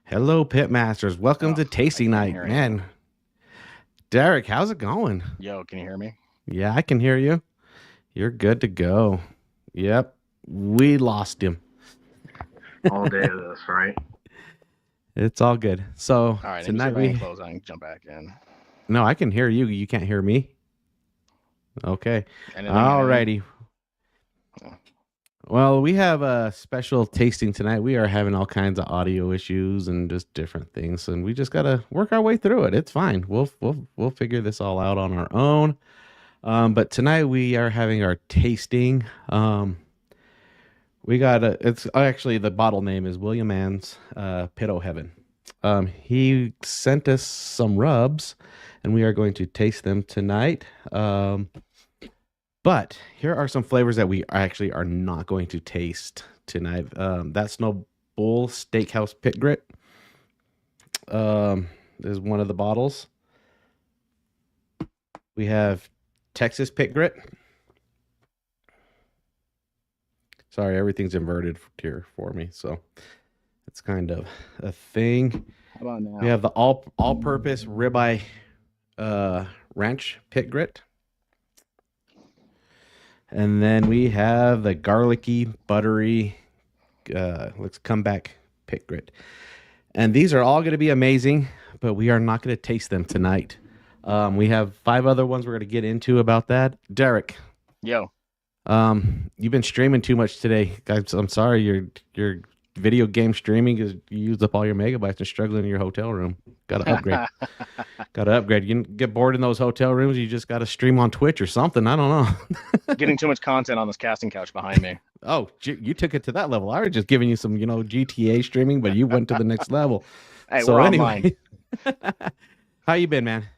Hello, Pit Masters. Welcome to Tasting Night, man. Derek, how's it going? Yo, can you hear me? Yeah, I can hear you. You're good to go. Yep, we lost him. All day of this, right? It's all good. So all right, tonight we close. I can jump back in. No, I can hear you. You can't hear me. Okay. All righty. Well, we have a special tasting tonight. We are having all kinds of audio issues and just different things, and we just gotta work our way through it. It's fine. We'll figure this all out on our own. But tonight we are having our tasting. We got it's actually the bottle name is William Ann's Pit O' Heaven. He sent us some rubs, and we are going to taste them tonight. But here are some flavors that we actually are not going to taste tonight. That's No Bull Steakhouse PitGrit is one of the bottles. We have Texas PitGrit. Sorry, everything's inverted here for me, so it's kind of a thing. How about now? We have the all-purpose Ribeye Ranch PitGrit. And then we have the garlicky, buttery, let's come back PitGrit. And these are all going to be amazing, but we are not going to taste them tonight. We have 5 other ones we're going to get into about that. Derek. Yo. You've been streaming too much today. Guys, I'm sorry. Your video game streaming is you used up all your megabytes and struggling in your hotel room. Got to upgrade. Got to upgrade. You can get bored in those hotel rooms. You just got to stream on Twitch or something. I don't know. Getting too much content on this casting couch behind me. Oh, you took it to that level. I was just giving you some, GTA streaming, but you went to the next level. Hey, so we're anyway, how you been, man?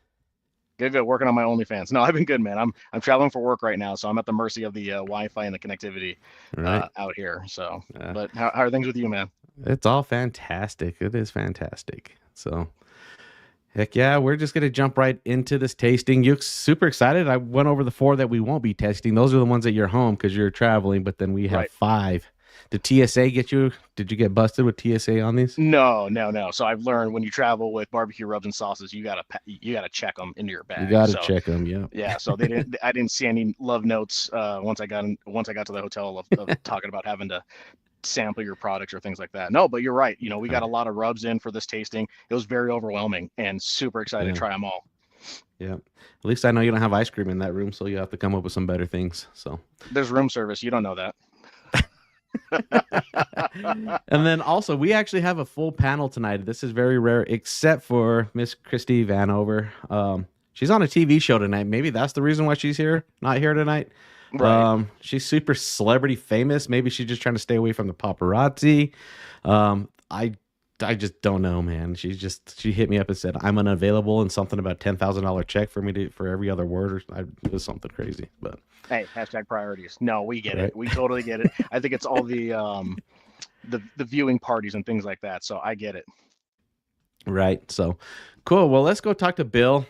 Good. Working on my OnlyFans. No, I've been good, man. I'm traveling for work right now, so I'm at the mercy of the Wi-Fi and the connectivity out here. So, but how are things with you, man? It's all fantastic. It is fantastic. So, heck yeah, we're just gonna jump right into this tasting. You super excited? I went over the 4 that we won't be testing. Those are the ones that you're home because you're traveling. But then we have 5. Did TSA get you? Did you get busted with TSA on these? No. So I've learned when you travel with barbecue rubs and sauces, you gotta check them into your bag. You gotta check them, yeah. Yeah. So I didn't see any love notes once I got to the hotel of talking about having to sample your products or things like that. No, but you're right. We got a lot of rubs in for this tasting. It was very overwhelming and super excited to try them all. Yeah. At least I know you don't have ice cream in that room, so you have to come up with some better things. So there's room service. You don't know that. And then also we actually have a full panel tonight. This is very rare, except for Miss Christy Vanover. She's on a TV show tonight. Maybe that's the reason why she's not here tonight. Right. She's super celebrity famous. Maybe she's just trying to stay away from the paparazzi. I just don't know, man. She hit me up and said I'm unavailable and something about $10,000 check for me for every other word. It was something crazy, but hey, #priorities. No, we get it. We totally get it. I think it's all the viewing parties and things like that. So I get it. Right. So cool. Well, let's go talk to Bill.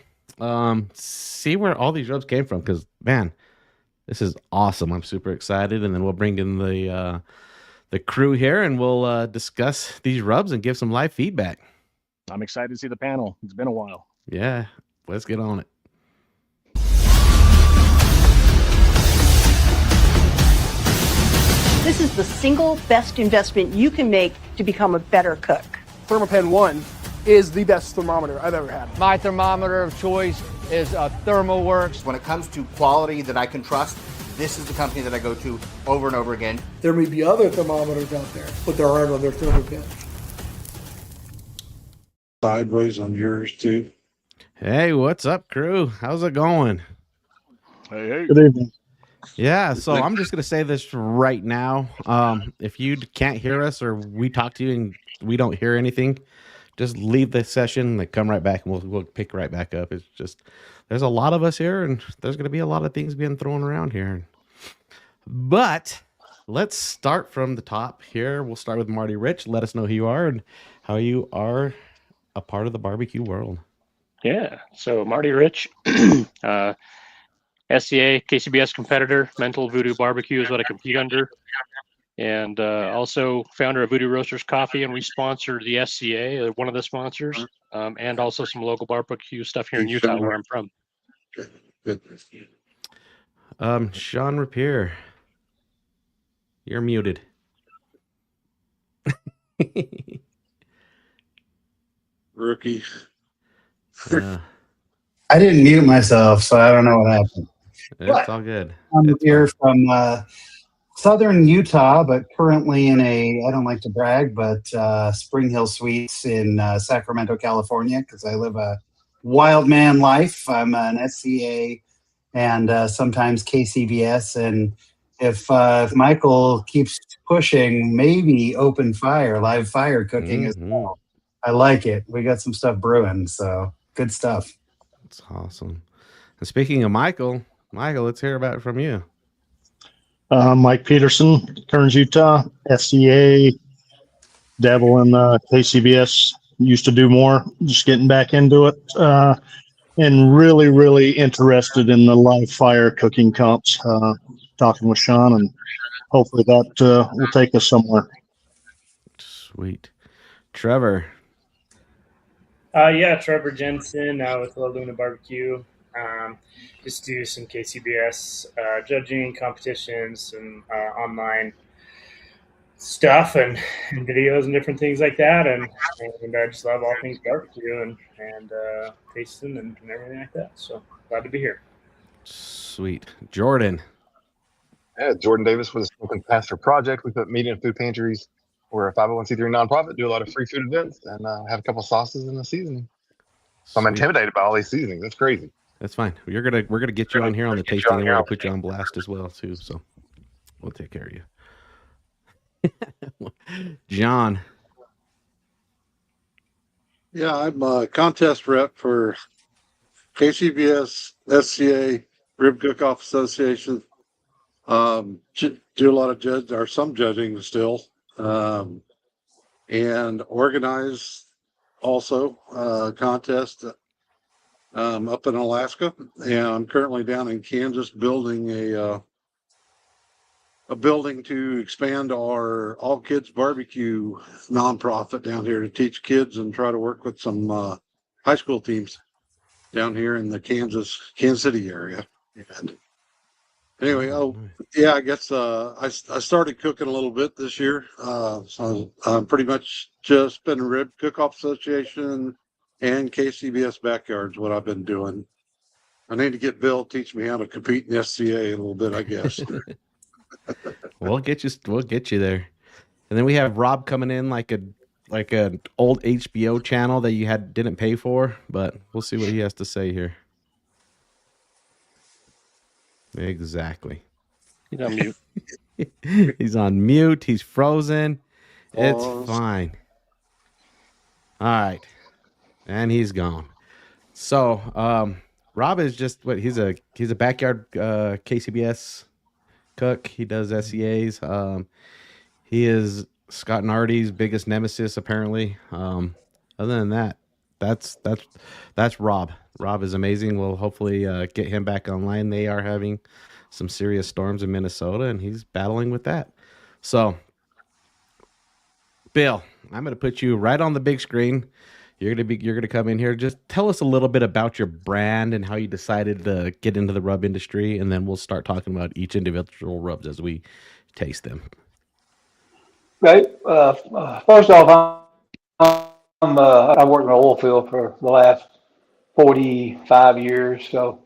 See where all these rubs came from, because man, this is awesome. I'm super excited, and then we'll bring in the crew here, and we'll discuss these rubs and give some live feedback. I'm excited to see the panel. It's been a while. Yeah, let's get on it. This is the single best investment you can make to become a better cook. Thermopen 1 is the best thermometer I've ever had. My thermometer of choice is ThermoWorks. When it comes to quality that I can trust, this is the company that I go to over and over again. There may be other thermometers out there, but there aren't other Thermopen. Sideways on yours too. Hey, what's up, crew? How's it going? Hey. Good evening. Yeah, so I'm just gonna say this right now. If you can't hear us or we talk to you and we don't hear anything, just leave the session, like come right back, and we'll pick right back up. It's just there's a lot of us here, and there's gonna be a lot of things being thrown around here. But let's start from the top here. We'll start with Marty Rich. Let us know who you are and how you are a part of the barbecue world. Yeah, so Marty Rich, SCA, KCBS competitor, Mental Voodoo Barbecue is what I compete under. and also founder of Voodoo Roasters Coffee, and we sponsor the SCA, one of the sponsors, and also some local barbecue stuff here in Utah, where I'm from. Good. Sean Rapier, you're muted. Rookie. I didn't mute myself, so I don't know what happened. It's all good. I'm here from southern Utah, but currently in I don't like to brag, but Spring Hill Suites in Sacramento, California, because I live a wild man life. I'm an SCA and sometimes KCBS. And if Michael keeps pushing, maybe open fire, live fire cooking as well. I like it. We got some stuff brewing, so good stuff. That's awesome. And speaking of Michael, let's hear about it from you. Mike Peterson, Kearns, Utah, SCA, dabble in KCBS, used to do more, just getting back into it, and really, really interested in the live fire cooking comps, talking with Sean, and hopefully that will take us somewhere. Sweet. Trevor. Yeah, Trevor Jensen with La Luna Barbecue. Just do some KCBS judging competitions, some online stuff and videos and different things like that. And I just love all things barbecue and tasting and everything like that. So glad to be here. Sweet. Jordan. Yeah, Jordan Davis with the Smoking Pastor Project. We put meat in food pantries. We're a 501c3 nonprofit, do a lot of free food events, and have a couple sauces and a seasoning. So I'm intimidated by all these seasonings. That's crazy. That's fine. We're gonna get you on here on the tasting, and we're gonna put you on blast as well too. So we'll take care of you. John. Yeah, I'm a contest rep for KCBS, SCA, Rib Cook-Off Association. Do a lot of some judging still, and organize also contest up in Alaska, and I'm currently down in Kansas building a building to expand our all kids barbecue nonprofit down here to teach kids and try to work with some high school teams down here in the Kansas City area. And anyway, I guess I started cooking a little bit this year, so I'm pretty much just been Rib Cook-Off Association and KCBS Backyards, what I've been doing. I need to get Bill to teach me how to compete in SCA a little bit, I guess. We'll get you there. And then we have Rob coming in like an old HBO channel that you didn't pay for, but we'll see what he has to say here. Exactly. He's on mute. He's on mute. He's frozen. It's fine. All right. And he's gone. So Rob is just he's a backyard KCBS cook. He does SCAs. He is Scott Nardi's biggest nemesis, apparently. Other than that, that's Rob. Rob is amazing. We'll hopefully get him back online. They are having some serious storms in Minnesota, and he's battling with that. So, Bill, I'm going to put you right on the big screen. You're going to come in here. Just tell us a little bit about your brand and how you decided to get into the rub industry, and then we'll start talking about each individual rubs as we taste them. Right. First off, I worked in the oil field for the last 45 years, so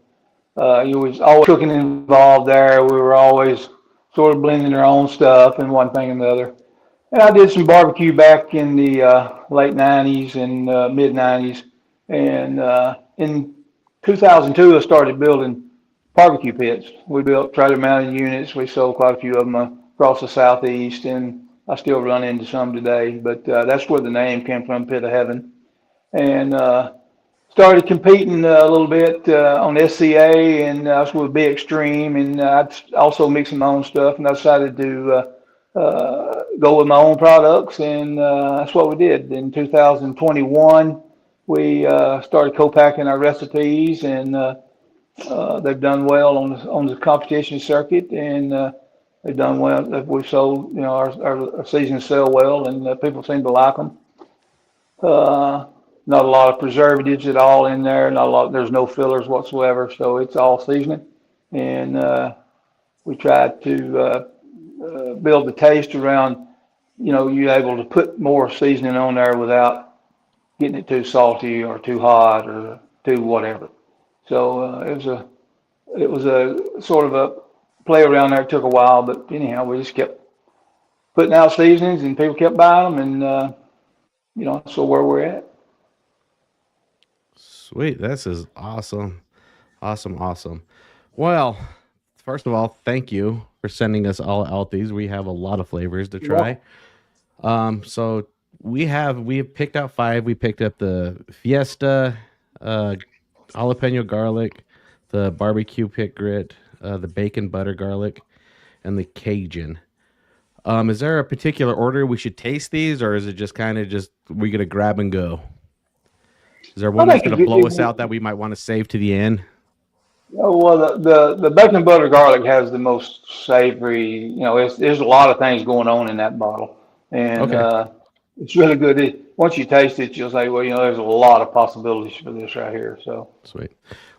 you was always cooking involved there. We were always sort of blending our own stuff and one thing and the other. And I did some barbecue back in the late 90s and mid 90s. And in 2002, I started building barbecue pits. We built trailer mounted units. We sold quite a few of them across the Southeast, and I still run into some today. But that's where the name came from, Pit of Heaven. And started competing a little bit on SCA, and I was with Be Extreme, and I also mixing my own stuff, and I decided to go with my own products, and that's what we did. In 2021, we started co-packing our recipes, and they've done well on the competition circuit, and They've done well. We've sold, you know, our seasonings sell well, and people seem to like them. Not a lot of preservatives at all in there. Not a lot. There's no fillers whatsoever, so it's all seasoning. And we tried to build the taste around, you know, you able to put more seasoning on there without getting it too salty or too hot or too whatever. So it was a sort of a play around there. It took a while, but anyhow, we just kept putting out seasonings, and people kept buying them, and you know, so where we're at. Sweet. This is awesome. Awesome. Well, first of all, thank you for sending us all out these. We have a lot of flavors to try. So we have picked out 5. We picked up the Fiesta, jalapeno garlic, the barbecue PitGrit, the bacon butter garlic, and the Cajun. Is there a particular order we should taste these, or is it just kind of just we gonna grab and go? Is there one that's gonna blow us out that we might want to save to the end? Well, the bacon butter garlic has the most savory. You know, there's a lot of things going on in that bottle, and it's really good. Once you taste it, you'll say, well, you know, there's a lot of possibilities for this right here. So sweet.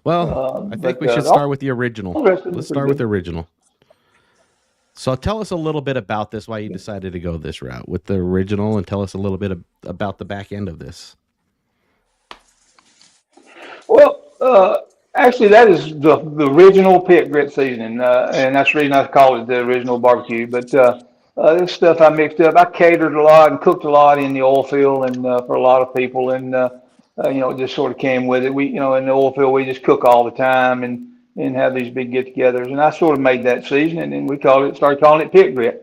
Well, I think we should start with the original. Let's start with the original. So tell us a little bit about this, why you decided to go this route with the original, and tell us a little bit about the back end of this. Well, actually, that is the original PitGrit seasoning, and that's the reason I call it the original barbecue. But this stuff I mixed up. I catered a lot and cooked a lot in the oil field, and for a lot of people, and you know, it just sort of came with it. We, you know, in the oil field, we just cook all the time and have these big get-togethers. And I sort of made that seasoning, and we started calling it PitGrit,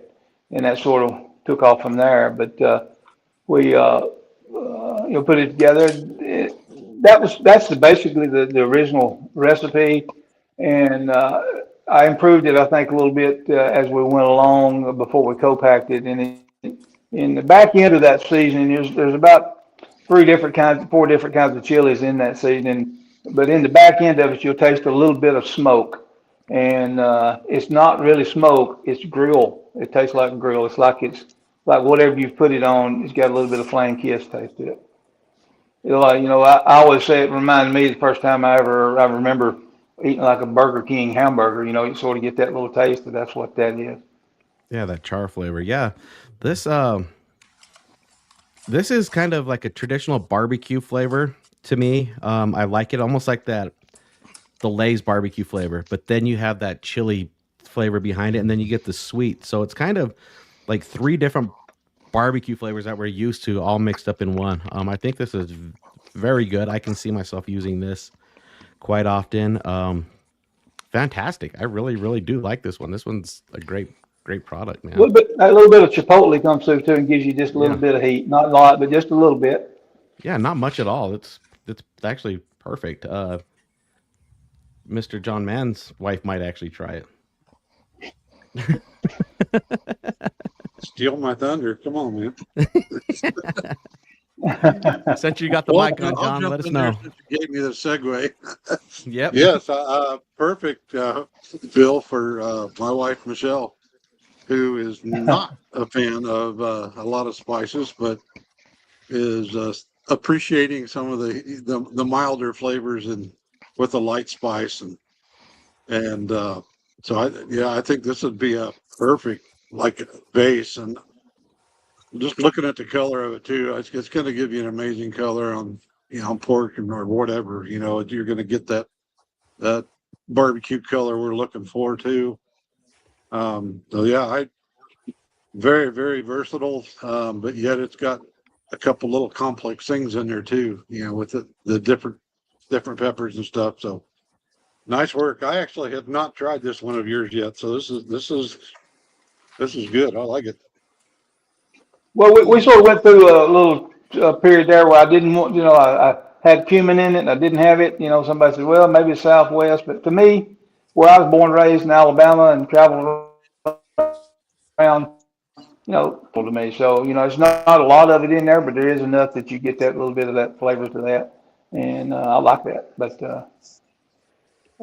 and that sort of took off from there. But we you know, put it together. That's basically the original recipe, and I improved it, I think, a little bit as we went along before we co-packed it. And in the back end of that seasoning, there's about 4 different kinds of chilies in that seasoning. But in the back end of it, you'll taste a little bit of smoke, and it's not really smoke; it's grill. It tastes like grill. It's like whatever you've put it on. It's got a little bit of flame kiss taste to it. You know, I always say it reminded me the first time I remember eating like a Burger King hamburger. You know, you sort of get that little taste, and that's what that is. Yeah, that char flavor. Yeah, this is kind of like a traditional barbecue flavor to me. I like it almost like the Lay's barbecue flavor, but then you have that chili flavor behind it, and then you get the sweet. So it's kind of like 3 different barbecue flavors that we're used to all mixed up in one. I think this is very good. I can see myself using this quite often. Fantastic. I really do like this one. This one's a great product, man. A little bit of chipotle comes through too and gives you just a little bit of heat. Not a lot, but just a little bit. Yeah, not much at all. It's actually perfect. Mr. John Mann's wife might actually try it. Steal my thunder. Come on, man. Since you got the mic on, John, let us know. You gave me the segue. Yep. Yes, perfect, Bill, for my wife, Michelle, who is not a fan of a lot of spices, but is appreciating some of the milder flavors and with a light spice. And so I think this would be a perfect like base, and just looking at the color of it too, it's going to give you an amazing color on, you know, pork or whatever. You know, you're going to get that barbecue color we're looking for too. So yeah, very, very versatile, but yet it's got a couple little complex things in there too. You know, with the different peppers and stuff. So nice work. I actually have not tried this one of yours yet, so this is good. I like it. Well, we sort of went through a little period there where I didn't want, you know, I had cumin in it and I didn't have it. You know, somebody said, well, maybe it's Southwest. But to me, where I was born and raised in Alabama and traveled around, you know, to me. So, you know, it's not a lot of it in there, but there is enough that you get that little bit of that flavor to that. And I like that. But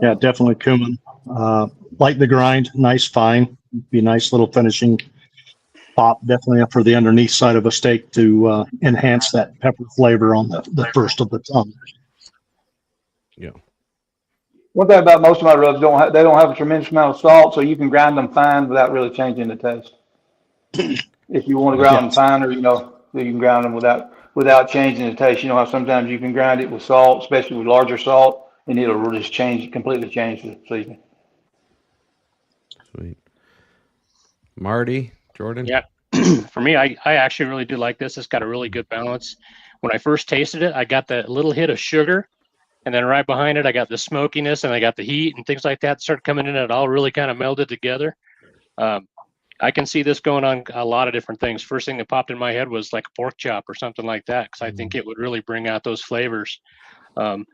yeah, definitely cumin. Like the grind, nice fine. Be a nice little finishing pop, definitely for the underneath side of a steak to enhance that pepper flavor on the first of the tongue. Yeah. One thing about most of my rubs, they don't have a tremendous amount of salt, so you can grind them fine without really changing the taste. If you want to grind them fine, or you can grind them without changing the taste. You know how sometimes you can grind it with salt, especially with larger salt, and it'll just completely change the seasoning. Sweet. Marty, Jordan? Yeah. For me, I actually really do like this. It's got a really good balance. When I first tasted it, I got that little hit of sugar, and then right behind it, I got the smokiness, and I got the heat and things like that started coming in, and it all really kind of melded together. I can see this going on a lot of different things. First thing that popped in my head was like a pork chop or something like that, because I think it would really bring out those flavors. And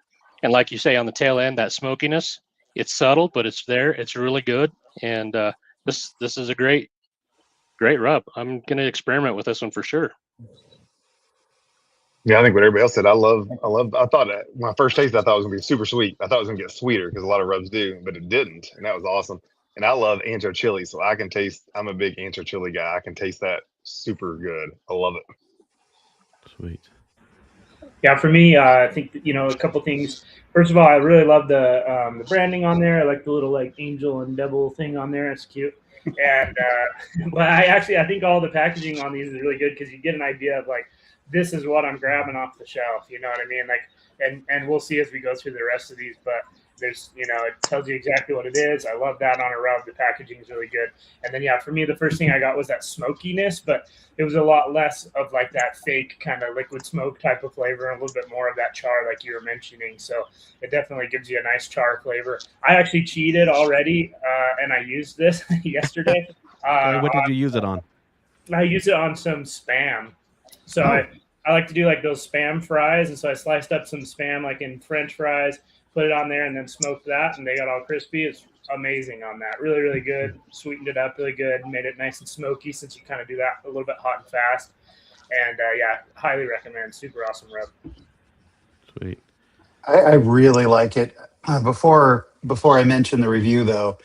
like you say, on the tail end, that smokiness, it's subtle, but it's there. It's really good. And this is a great rub. I'm going to experiment with this one for sure. Yeah, I think what everybody else said. I thought when I first tasted, I thought it was gonna be super sweet. I thought it was gonna get sweeter because a lot of rubs do, but it didn't, and that was awesome. And I love ancho chili, so I can taste. I'm a big ancho chili guy. I can taste that super good. I love it. Sweet. Yeah, for me, I think a couple things. First of all, I really love the branding on there. I like the little like angel and devil thing on there. It's cute. And but I think all the packaging on these is really good because you get an idea of like, this is what I'm grabbing off the shelf. You know what I mean? Like, and we'll see as we go through the rest of these, but there's, it tells you exactly what it is. I love that on a rub. The packaging is really good. And then, yeah, for me, the first thing I got was that smokiness, but it was a lot less of like that fake kind of liquid smoke type of flavor and a little bit more of that char like you were mentioning. So it definitely gives you a nice char flavor. I actually cheated already, and I used this yesterday. What did you use it on? I used it on some Spam. So I like to do like those Spam fries. And so I sliced up some Spam like in French fries, put it on there, and then smoked that, and they got all crispy. It's amazing on that. Really, really good. Sweetened it up really good. Made it nice and smoky since you kind of do that a little bit hot and fast. And yeah, highly recommend. Super awesome rub. Sweet. I really like it. Before I mention the review, though,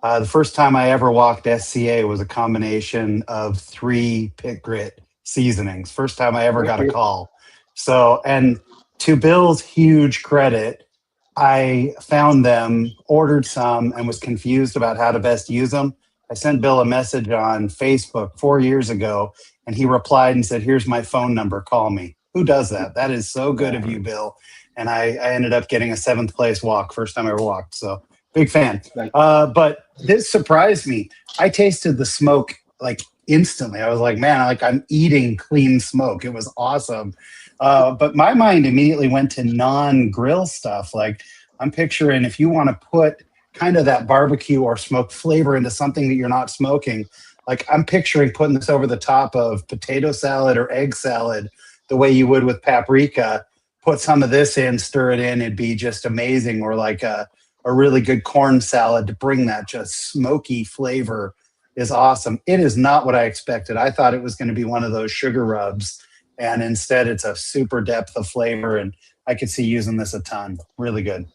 the first time I ever walked SCA was a combination of 3 PitGrit seasonings. First time I ever got a call. So, and to Bill's huge credit, I found them, ordered some, and was confused about how to best use them. I sent Bill a message on Facebook 4 years ago, and he replied and said, "Here's my phone number. Call me." Who does that? That is so good of you, Bill. And I ended up getting a 7th place walk, first time I ever walked. So big fan. But this surprised me. I tasted the smoke like instantly. I was like, man, I'm eating clean smoke. It was awesome. But my mind immediately went to non-grill stuff. Like I'm picturing if you want to put kind of that barbecue or smoked flavor into something that you're not smoking, like I'm picturing putting this over the top of potato salad or egg salad the way you would with paprika. Put some of this in, stir it in, it'd be just amazing. Or like a really good corn salad to bring that just smoky flavor is awesome. It is not what I expected. I thought it was going to be one of those sugar rubs, and instead it's a super depth of flavor, and I could see using this a ton. Really good.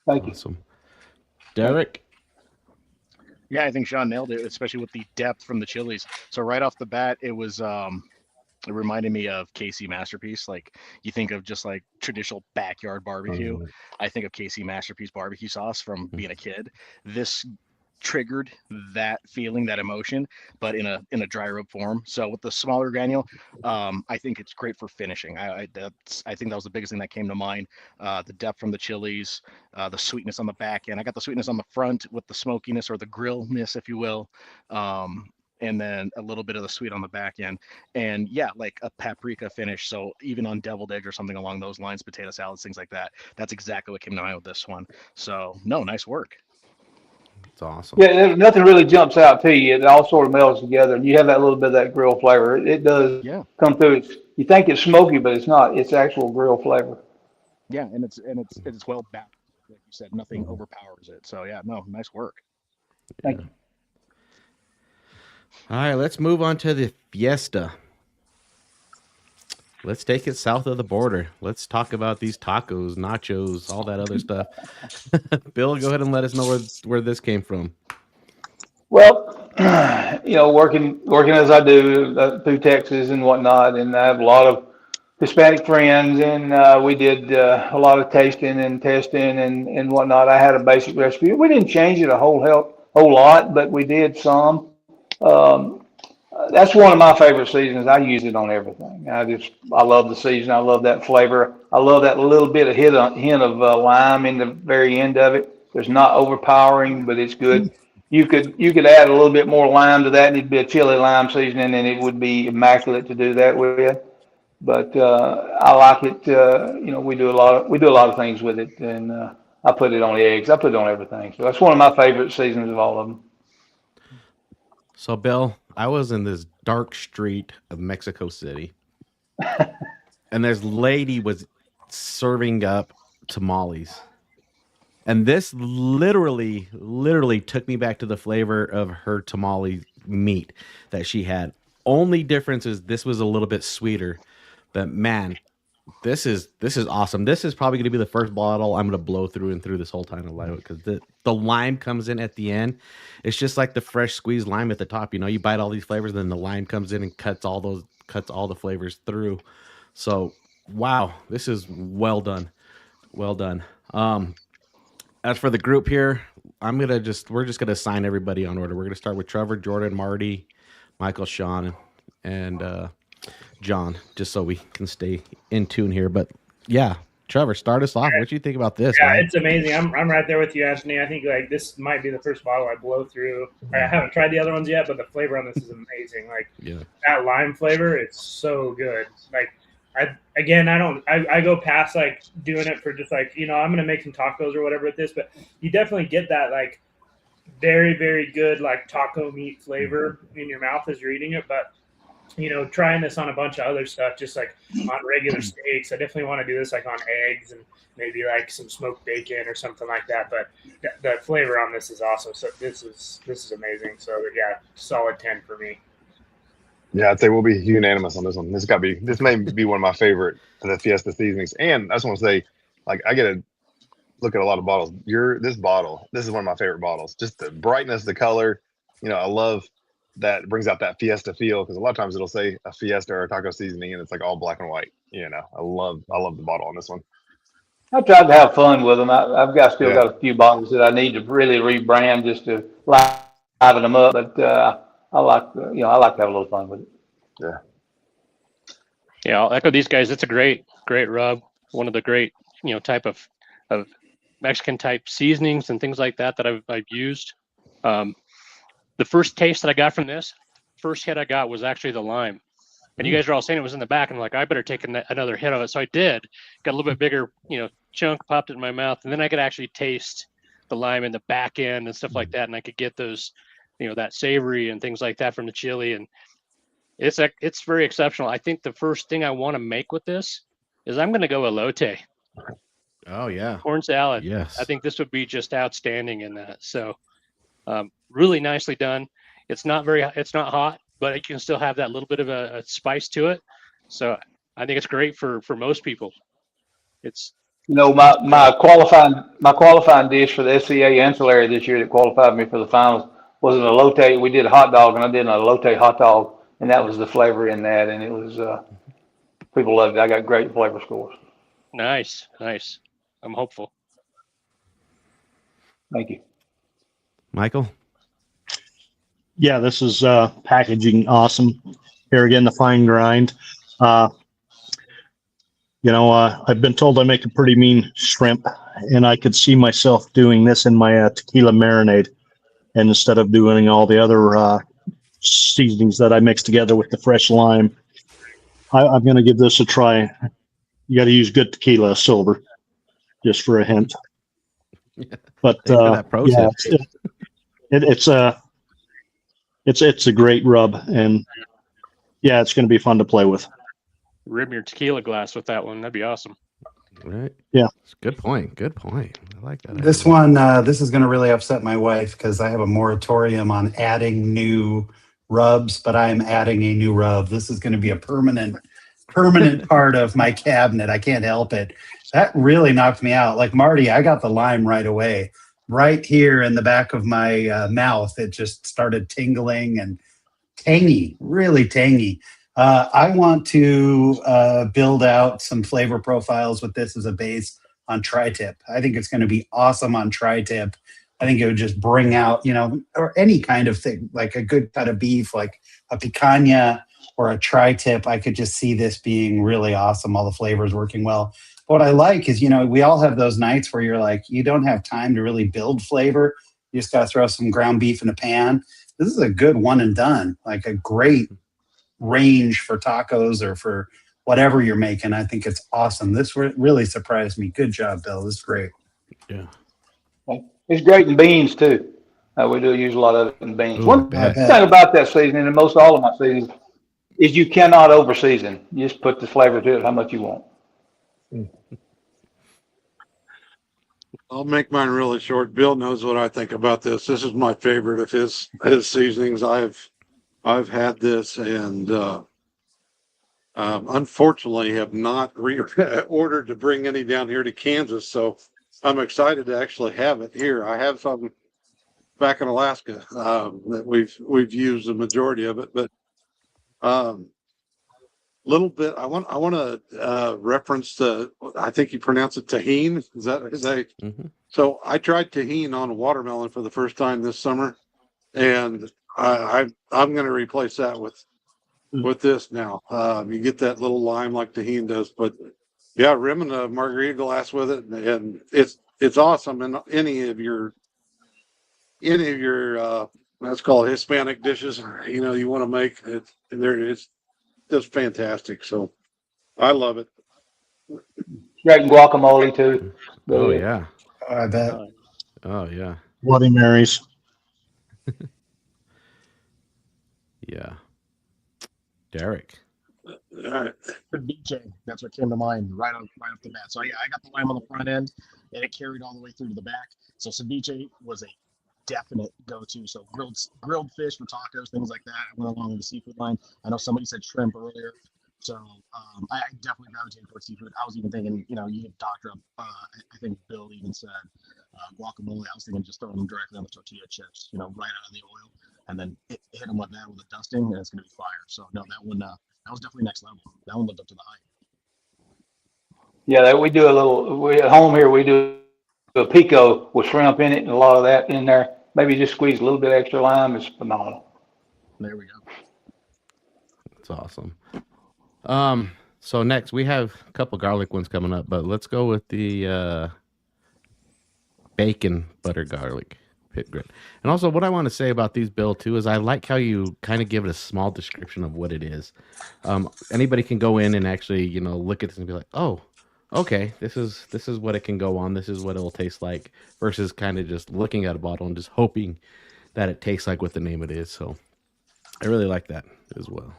Thank you. Awesome. Derek? Yeah, I think Sean nailed it, especially with the depth from the chilies. So right off the bat, it was it reminded me of KC Masterpiece. Like you think of just like traditional backyard barbecue. I think of KC Masterpiece barbecue sauce from being a kid. This triggered that feeling, that emotion, but in a dry rub form. So with the smaller granule, I think it's great for finishing. I think that was the biggest thing that came to mind. The depth from the chilies, the sweetness on the back end. I got the sweetness on the front with the smokiness or the grillness, if you will. And then a little bit of the sweet on the back end, and yeah, like a paprika finish. So even on deviled egg or something along those lines, potato salads, things like that. That's exactly what came to mind with this one. So no, nice work. It's awesome. Yeah, nothing really jumps out to you. It all sort of melds together, and you have that little bit of that grill flavor. It does come through. You think it's smoky, but it's not. It's actual grill flavor. Yeah, and it's well balanced. Like you said, nothing overpowers it. So yeah, no, nice work. Thank you. All right, let's move on to the Fiesta. let's take it south of the border. Let's talk about these tacos, nachos, all that other stuff. Bill, go ahead and let us know where this came from. Well, working as I do through Texas and whatnot, and I have a lot of Hispanic friends, and we did a lot of tasting and testing and whatnot. I had a basic recipe. We didn't change it a whole lot, but we did some. Um, that's one of my favorite seasons. I use it on everything. I love the season. I love that flavor. I love that little bit of hint of lime in the very end of it. It's not overpowering, but it's good. You could add a little bit more lime to that, and it'd be a chili lime seasoning, and it would be immaculate to do that with. But I like it. We do a lot of things with it, and I put it on the eggs. I put it on everything. So that's one of my favorite seasons of all of them. So, Bill, I was in this dark street of Mexico City, and this lady was serving up tamales. And this literally took me back to the flavor of her tamale meat that she had. Only difference is this was a little bit sweeter. But man, this is awesome. This is probably going to be the first bottle I'm going to blow through this whole time of life, because the lime comes in at the end. It's just like the fresh squeezed lime at the top. You bite all these flavors, then the lime comes in and cuts all the flavors through. So wow, this is well done. Well done. As for the group here, we're just gonna assign everybody on order. We're gonna start with Trevor, Jordan, Marty, Michael, Sean, and John, just so we can stay in tune here. But yeah, Trevor, start us off. What do you think about this? Yeah, man? It's amazing. I'm right there with you, Anthony. I think this might be the first bottle I blow through. I haven't tried the other ones yet, but the flavor on this is amazing. That lime flavor, it's so good. I go past doing it for just I'm gonna make some tacos or whatever with this, but you definitely get that very, very good taco meat flavor in your mouth as you're eating it. But trying this on a bunch of other stuff, just on regular steaks, I definitely want to do this on eggs and maybe some smoked bacon or something like that. But the flavor on this is awesome. So this is amazing. So yeah, solid 10 for me. Yeah, I'd say we'll be unanimous on this one. This may be one of my favorite of the Fiesta seasonings. And I just want to say, I get to look at a lot of bottles. This is one of my favorite bottles. Just the brightness, the color. I love that. It brings out that Fiesta feel, because a lot of times it'll say a Fiesta or a taco seasoning, and it's all black and white. I love the bottle on this one. I tried to have fun with them. I've got a few bottles that I need to really rebrand just to liven them up. But I like to have a little fun with it. Yeah. Yeah, I'll echo these guys. It's a great rub. One of the great, type of Mexican type seasonings and things like that I've used. The first taste that I got from this, first hit I got was actually the lime. And you guys are all saying it was in the back. And I'm like, I better take another hit of it. So I did. Got a little bit bigger, chunk, popped it in my mouth. And then I could actually taste the lime in the back end and stuff like that. And I could get those, that savory and things like that from the chili. And it's very exceptional. I think the first thing I want to make with this is I'm going to go elote. Oh yeah. Corn salad. Yes. I think this would be just outstanding in that. So really nicely done. It's not hot, but it can still have that little bit of a spice to it. So I think it's great for most people. It's my qualifying dish for the SCA Ancillary this year that qualified me for the finals was an elote. We did a hot dog, and I did an elote hot dog, and that was the flavor in that, and it was people loved it. I got great flavor scores. Nice. I'm hopeful. Thank you, Michael. Yeah, this is packaging awesome. Here again, the fine grind. I've been told I make a pretty mean shrimp, and I could see myself doing this in my tequila marinade, and instead of doing all the other seasonings that I mix together with the fresh lime, I'm going to give this a try. You got to use good tequila, silver, just for a hint. But it's a great rub, and yeah, it's going to be fun to play with. Rim your tequila glass with that one. That'd be awesome. Right. Yeah. Good point. I like that. This one, this is going to really upset my wife because I have a moratorium on adding new rubs, but I'm adding a new rub. This is going to be a permanent permanent part of my cabinet. I can't help it. That really knocked me out. Like Marty, I got the lime right away. Right here in the back of my mouth, it just started tingling and tangy, really tangy. I want to build out some flavor profiles with this as a base on tri-tip. I think it's going to be awesome on tri-tip. I think it would just bring out, or any kind of thing, like a good cut of beef, like a picanha or a tri-tip. I could just see this being really awesome, all the flavors working well. What I like is, we all have those nights where you're like, you don't have time to really build flavor. You just got to throw some ground beef in a pan. This is a good one and done, like a great range for tacos or for whatever you're making. I think it's awesome. This really surprised me. Good job, Bill. This is great. Yeah. It's great in beans too. We do use a lot of it in beans. Ooh, One thing about that seasoning, and most all of my seasonings, is you cannot over season. You just put the flavor to it how much you want. I'll make mine really short. Bill knows what I think about this. This is my favorite of his seasonings. I've had this and unfortunately have not ordered to bring any down here to Kansas. So I'm excited to actually have it here. I have some back in Alaska that we've used the majority of it, but little bit. I want to reference I think you pronounce it tahine. Is that Mm-hmm. So I tried tahine on a watermelon for the first time this summer, and I'm going to replace that with this now. You get that little lime like tahine does, but yeah, rimming a margarita glass with it, and it's awesome. And any of your let's call it Hispanic dishes, you want to make it. It's just fantastic. So I love it. Great in guacamole too. Oh yeah. I bet. Oh yeah. Bloody Marys. Yeah. Derek. All right. DJ, that's what came to mind right off the bat. So yeah, I got the lime on the front end, and it carried all the way through to the back. So ceviche was a definite go-to. So grilled fish for tacos, things like that. I went along with the seafood line. I know somebody said shrimp earlier, so I definitely gravitated towards seafood. I was even thinking, you could doctor up. I think Bill even said guacamole. I was thinking just throwing them directly on the tortilla chips, right out of the oil, and then hit them with that with a dusting, and it's gonna be fire. So no, that one that was definitely next level. That one lived up to the hype. Yeah, we do at home here. We do a pico with shrimp in it and a lot of that in there. Maybe just squeeze a little bit extra lime. It's phenomenal. There we go. That's awesome. So next we have a couple garlic ones coming up, but let's go with the bacon butter garlic PitGrit. And also what I want to say about these, Bill, too, is I like how you kind of give it a small description of what it is. Anybody can go in and actually, look at this and be like, oh, okay, this is what it can go on. This is what it'll taste like, versus kind of just looking at a bottle and just hoping that it tastes like what the name it is. So I really like that as well.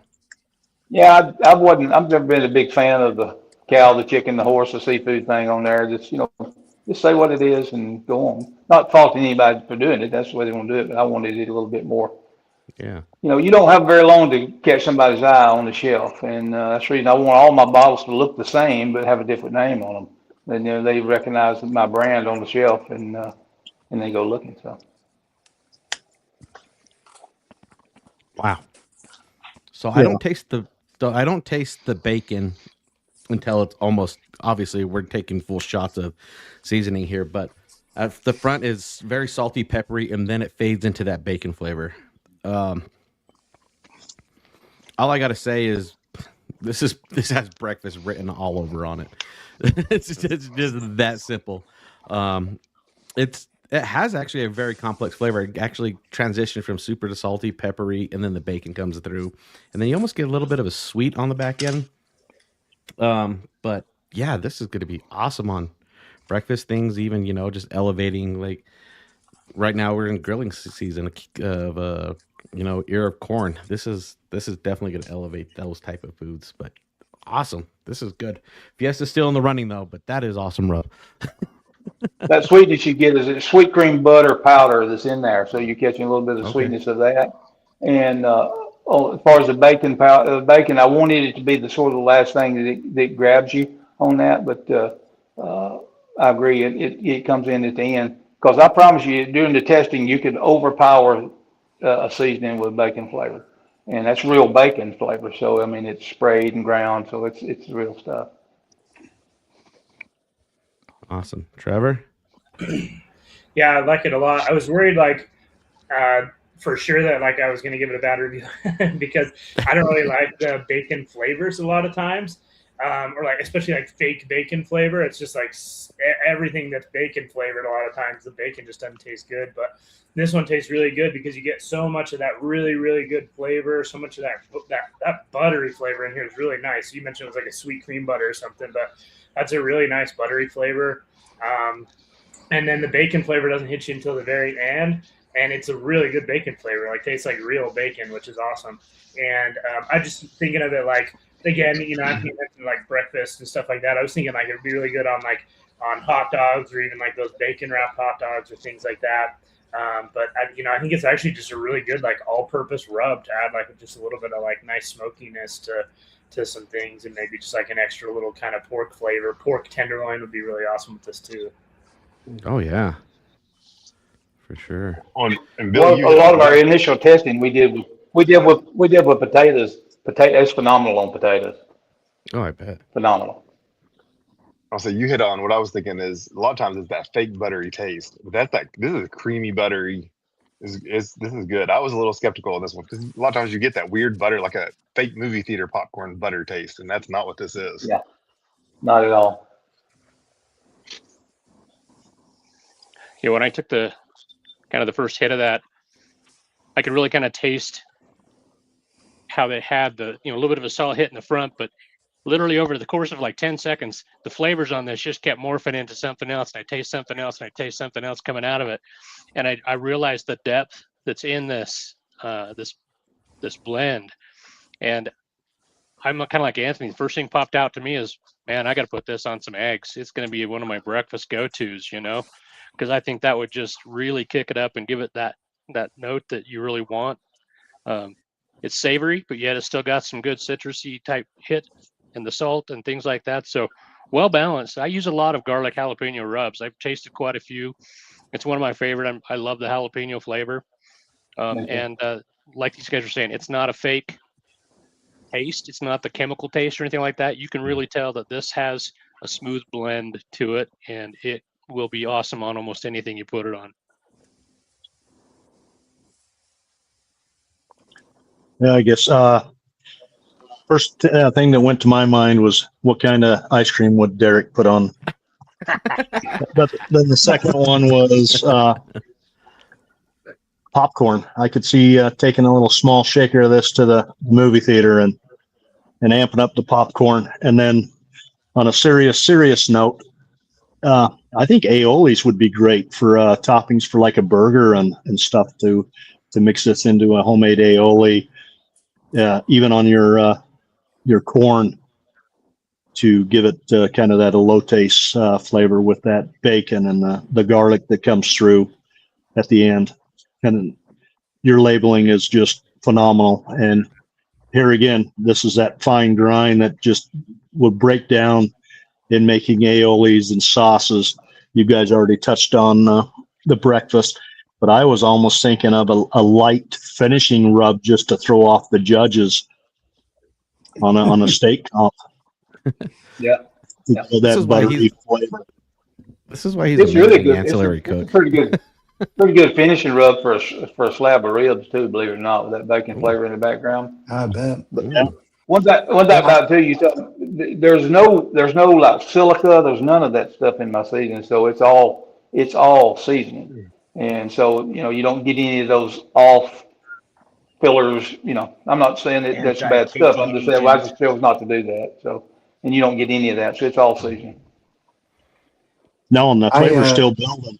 Yeah, I've never been a big fan of the cow, the chicken, the horse, the seafood thing on there. Just say what it is and go on. Not faulting anybody for doing it. That's the way they want to do it, but I wanted it a little bit more. Yeah. You don't have very long to catch somebody's eye on the shelf. And that's the reason I want all my bottles to look the same, but have a different name on them. And, they recognize my brand on the shelf and they go looking. So. Wow. So yeah. I don't taste the bacon until it's almost, obviously we're taking full shots of seasoning here, but the front is very salty, peppery, and then it fades into that bacon flavor. All I got to say is this has breakfast written all over on it. It's just that simple. It has actually a very complex flavor. It actually transitioned from super to salty, peppery, and then the bacon comes through, and then you almost get a little bit of a sweet on the back end. But yeah, this is going to be awesome on breakfast things, even, just elevating, like right now we're in grilling season of, ear of corn. This is definitely going to elevate those type of foods, but awesome. This is good. Fiesta's still in the running though, but that is awesome, Rob. That sweetness you get is sweet cream butter powder that's in there. So you're catching a little bit of sweetness of that. And as far as the bacon, I wanted it to be the sort of the last thing that grabs you on that, but I agree. It comes in at the end because I promise you, during the testing, you could overpower a seasoning with bacon flavor, and that's real bacon flavor. So I mean, it's sprayed and ground, so it's real stuff. Awesome, Trevor. Yeah, I like it a lot. I was worried, for sure that I was going to give it a bad review because I don't really like the bacon flavors a lot of times, or especially fake bacon flavor. It's just everything that's bacon flavored. A lot of times the bacon just doesn't taste good, but this one tastes really good because you get so much of that really, really good flavor. So much of that buttery flavor in here is really nice. You mentioned it was like a sweet cream butter or something, but that's a really nice buttery flavor. And then the bacon flavor doesn't hit you until the very end. And it's a really good bacon flavor. Tastes like real bacon, which is awesome. And I'm just thinking of it again, I think breakfast and stuff like that. I was thinking it would be really good on hot dogs or even those bacon wrapped hot dogs or things like that. But I think it's actually just a really good all-purpose rub to add just a little bit of nice smokiness to some things, and maybe just an extra little kind of pork flavor. Pork tenderloin would be really awesome with this too. Oh yeah, for sure. And Bill, a lot of our initial testing we did with potatoes. It's phenomenal on potatoes. Oh, I bet. Phenomenal. Also, you hit on what I was thinking is a lot of times it's that fake buttery taste, but this is creamy buttery. This is good. I was a little skeptical on this one because a lot of times you get that weird butter, like a fake movie theater popcorn butter taste, and that's not what this is. Yeah, not at all. Yeah, when I took the first hit of that, I could really kind of taste how they had the a little bit of a solid hit in the front, but literally over the course of 10 seconds, the flavors on this just kept morphing into something else, and I taste something else, and I taste something else coming out of it, and I realized the depth that's in this this blend, and I'm kind of like Anthony. The first thing popped out to me is, man, I got to put this on some eggs. It's going to be one of my breakfast go-tos, because I think that would just really kick it up and give it that note that you really want. It's savory, but yet it's still got some good citrusy type hit and the salt and things like that. So well balanced. I use a lot of garlic jalapeno rubs. I've tasted quite a few. It's one of my favorite. I love the jalapeno flavor. And like these guys are saying, it's not a fake taste. It's not the chemical taste or anything like that. You can really tell that this has a smooth blend to it, and it will be awesome on almost anything you put it on. Yeah, I guess first thing that went to my mind was what kind of ice cream would Derek put on. But then the second one was popcorn. I could see taking a little small shaker of this to the movie theater and amping up the popcorn. And then on a serious note, I think aiolis would be great for toppings for a burger and stuff to mix this into a homemade aioli. Even on your corn, to give it kind of that elote flavor with that bacon and the garlic that comes through at the end. And your labeling is just phenomenal. And here again, this is that fine grind that just would break down in making aiolis and sauces. You guys already touched on the breakfast. But I was almost thinking of a light finishing rub just to throw off the judges on a steak comp. Yeah. That buttery flavor. This is why he's a really good ancillary cook. Pretty good finishing rub for a slab of ribs too. Believe it or not, with that bacon flavor in the background. I bet. But, one thing about it too, you said there's no silica. There's none of that stuff in my seasoning, so it's all seasoning. And so, you don't get any of those off fillers. I'm not saying that that's bad stuff. I'm just saying I just chose not to do that. So, and you don't get any of that. So it's all seasoning. No, and the flavor's still building.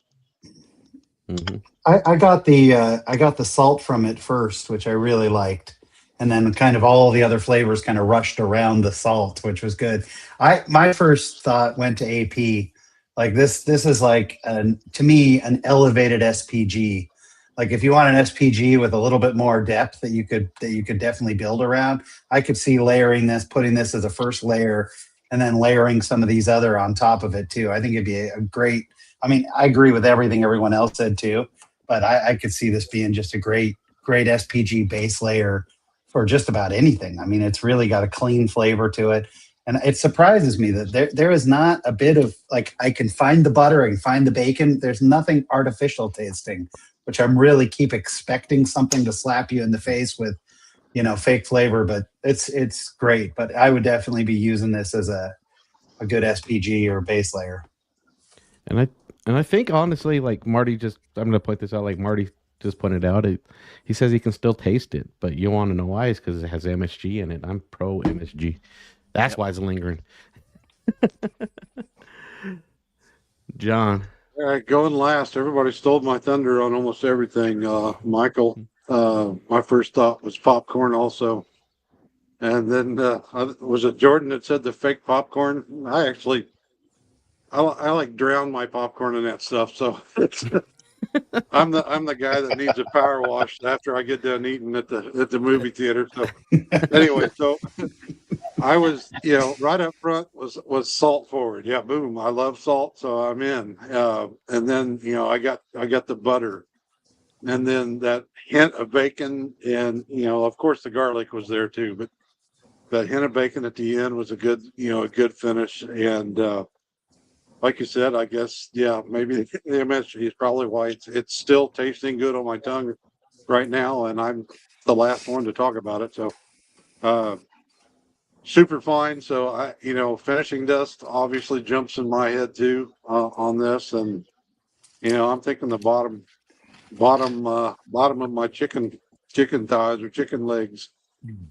Mm-hmm. I got the salt from it first, which I really liked. And then kind of all the other flavors kind of rushed around the salt, which was good. My first thought went to AP. This is to me, an elevated SPG. Like if you want an SPG with a little bit more depth that you could definitely build around, I could see layering this, putting this as a first layer, and then layering some of these other on top of it too. I think it'd be a great. I mean, I agree with everything everyone else said too, but I could see this being just a great SPG base layer for just about anything. I mean, it's really got a clean flavor to it. And it surprises me that there is not a bit of, like, I can find the butter, I can find the bacon. There's nothing artificial tasting, which I'm really keep expecting something to slap you in the face with, fake flavor, but it's great. But I would definitely be using this as a good SPG or base layer. And I think honestly, like Marty I'm going to point this out, like Marty just pointed out, he says he can still taste it, but you want to know why? It's because it has MSG in it. I'm pro MSG. That's why it's lingering. John. All right, going last. Everybody stole my thunder on almost everything. Michael, my first thought was popcorn also. And then was it Jordan that said the fake popcorn? I like drown my popcorn in that stuff. So I'm the guy that needs a power wash after I get done eating at the movie theater. So anyway, so I was, right up front was salt forward. Yeah, boom. I love salt, so I'm in. And then, I got the butter, and then that hint of bacon, and of course the garlic was there too. But that hint of bacon at the end was a good finish. And like you said, I guess, maybe the MSG is probably why it's still tasting good on my tongue right now, and I'm the last one to talk about it. So. Super fine. So finishing dust obviously jumps in my head too on this, and I'm thinking the bottom of my chicken thighs or chicken legs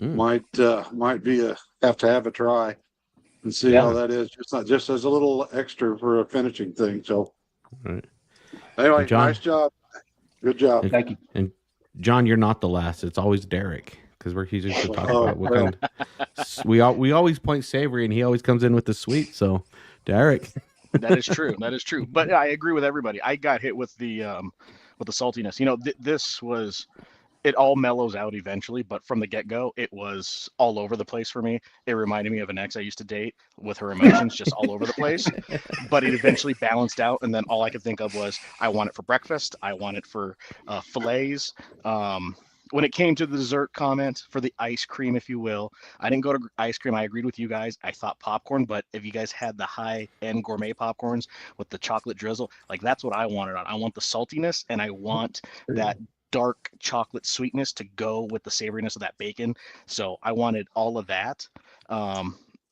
might be have to have a try and see how that is. Just as a little extra for a finishing thing. So anyway, John, nice job, good job. Thank you. And John, you're not the last. It's always Derek. Because he's used to talk about what kind of, we always point savory, and he always comes in with the sweet. So, Derek, that is true. That is true. But I agree with everybody. I got hit with the saltiness. It all mellows out eventually, but from the get-go, it was all over the place for me. It reminded me of an ex I used to date with her emotions just all over the place. But it eventually balanced out, and then all I could think of was, I want it for breakfast. I want it for fillets. When it came to the dessert comment for the ice cream, if you will, I didn't go to ice cream. I agreed with you guys. I thought popcorn, but if you guys had the high-end gourmet popcorns with the chocolate drizzle, like that's what I wanted on. I want the saltiness, and I want that dark chocolate sweetness to go with the savoriness of that bacon. So I wanted all of that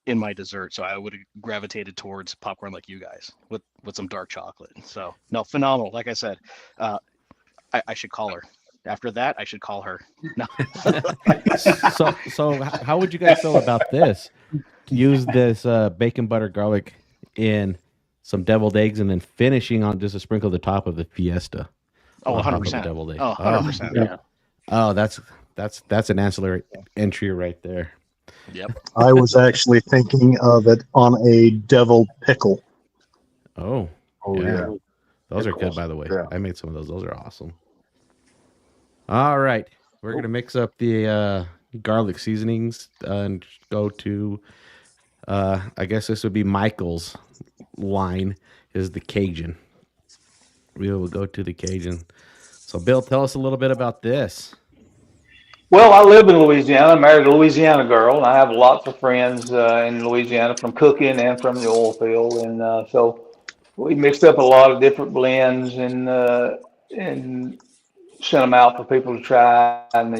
in my dessert. So I would have gravitated towards popcorn like you guys with some dark chocolate. So no, phenomenal. Like I said, I should call her. After that, I should call her. No. So how would you guys feel about this? Use this bacon, butter, garlic in some deviled eggs, and then finishing on just a sprinkle of the top of the Fiesta. Oh, 100%. Deviled egg. Oh, 100%. Yeah. Oh, that's an ancillary entry right there. Yep. I was actually thinking of it on a deviled pickle. Oh yeah. Those are good, by the way. Yeah. I made some of those. Those are awesome. All right, we're gonna mix up the garlic seasonings and go to. I guess this would be Michael's line. Is the Cajun? We will go to the Cajun. So, Bill, tell us a little bit about this. Well, I live in Louisiana. I'm married to a Louisiana girl, and I have lots of friends in Louisiana from cooking and from the oil field, and so we mixed up a lot of different blends and sent them out for people to try. And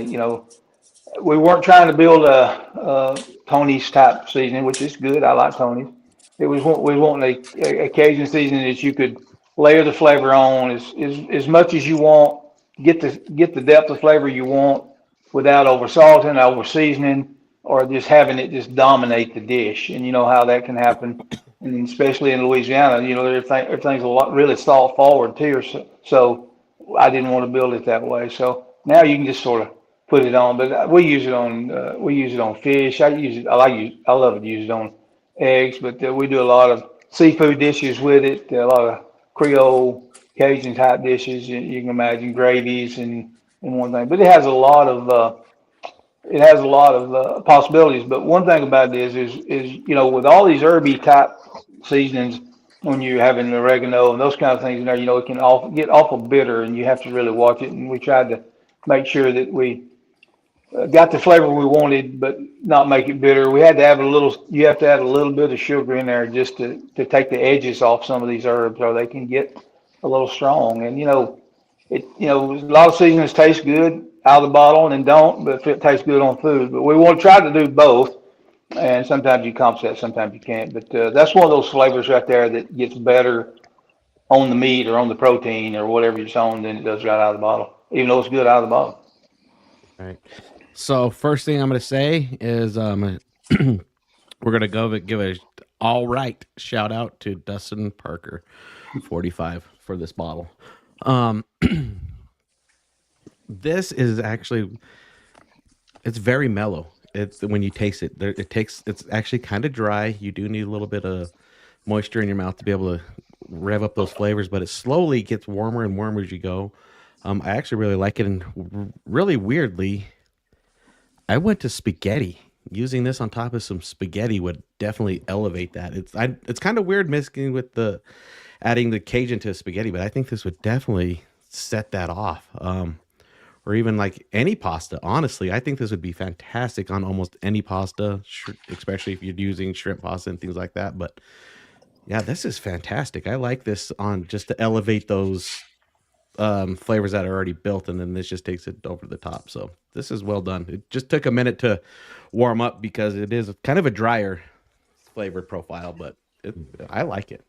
we weren't trying to build a Tony's type seasoning, which is good. I like Tony's. We want a Cajun seasoning that you could layer the flavor on as much as you want. Get the depth of flavor you want without over salting, over seasoning, or just having it just dominate the dish. And you know how that can happen, and especially in Louisiana, everything's a lot really salt forward too. So I didn't want to build it that way. So now you can just sort of put it on, but we use it on fish. I love to use it on eggs, but we do a lot of seafood dishes with it. A lot of Creole, Cajun type dishes. You can imagine gravies and one thing, but it has a lot of possibilities. But one thing about it is with all these herby type seasonings, when you're having oregano and those kind of things in there, it can get awful bitter, and you have to really watch it. And we tried to make sure that we got the flavor we wanted, but not make it bitter. We had to have you have to add a little bit of sugar in there just to take the edges off some of these herbs, or they can get a little strong. And a lot of seasonings taste good out of the bottle and don't, but it tastes good on food. But we want to try to do both. And sometimes you compensate, sometimes you can't. But that's one of those flavors right there that gets better on the meat or on the protein or whatever you're on than it does right out of the bottle, even though it's good out of the bottle. All right. So first thing I'm going to say is we're going to give a all right shout out to Dustin Parker, 45, for this bottle. This is actually, it's very mellow. It's when you taste it, it's actually kind of dry. You do need a little bit of moisture in your mouth to be able to rev up those flavors, but it slowly gets warmer and warmer as you go. I actually really like it, and really weirdly, I went to spaghetti. Using this on top of some spaghetti would definitely elevate that. It's kind of weird mixing with adding the Cajun to spaghetti, but I think this would definitely set that off. Or even like any pasta. Honestly, I think this would be fantastic on almost any pasta, especially if you're using shrimp pasta and things like that. But yeah, this is fantastic. I like this on just to elevate those flavors that are already built, and then this just takes it over the top. So this is well done. It just took a minute to warm up because it is kind of a drier flavored profile, but I like it.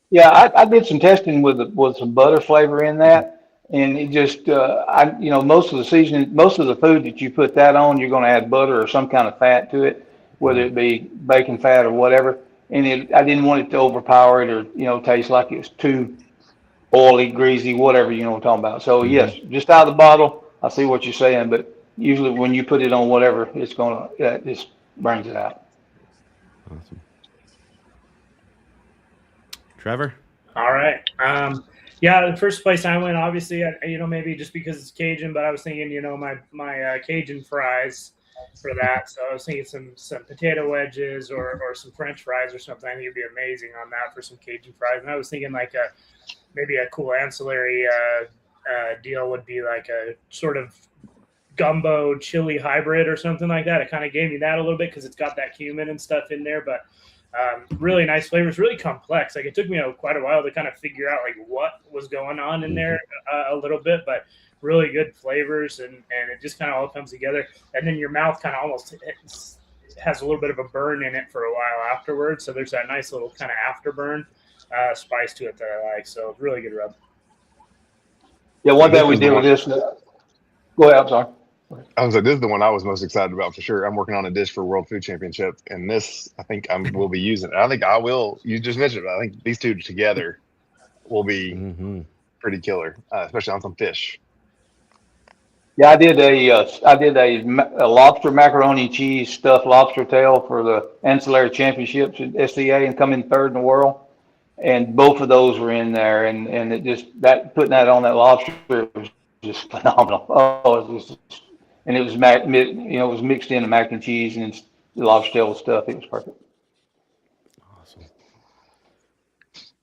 Yeah, I did some testing with some butter flavor in that. And it just, most of the seasoning, most of the food that you put that on, you're going to add butter or some kind of fat to it, whether it be bacon fat or whatever. And I didn't want it to overpower it or, taste like it was too oily, greasy, whatever, what I'm talking about. So yes, just out of the bottle, I see what you're saying, but usually when you put it on whatever, it's going to, it just brings it out. Awesome. Trevor? All right. Yeah, the first place I went, obviously, maybe just because it's Cajun, but I was thinking, my Cajun fries for that. So I was thinking some potato wedges or some French fries or something. I think it'd be amazing on that for some Cajun fries. And I was thinking like maybe a cool ancillary deal would be like a sort of gumbo chili hybrid or something like that. It kind of gave me that a little bit because it's got that cumin and stuff in there, but really nice flavors, really complex. Like it took me quite a while to kind of figure out like what was going on in there a little bit, but really good flavors and it just kind of all comes together. And then your mouth kind of almost has a little bit of a burn in it for a while afterwards. So there's that nice little kind of afterburn spice to it that I like. So really good rub. Yeah, one thing we did with this. Go ahead, I'm sorry. I was like, this is the one I was most excited about for sure. I'm working on a dish for World Food Championship, and this I think will be using it. I think I will. You just mentioned it. I think these two together will be pretty killer, especially on some fish. Yeah, I did a lobster macaroni and cheese stuffed lobster tail for the Ancillary Championships at SCA and come in third in the world. And both of those were in there, and it just putting that on that lobster was just phenomenal. Oh, it was and it was it was mixed in the mac and cheese and the lobster tail stuff. It was perfect. Awesome.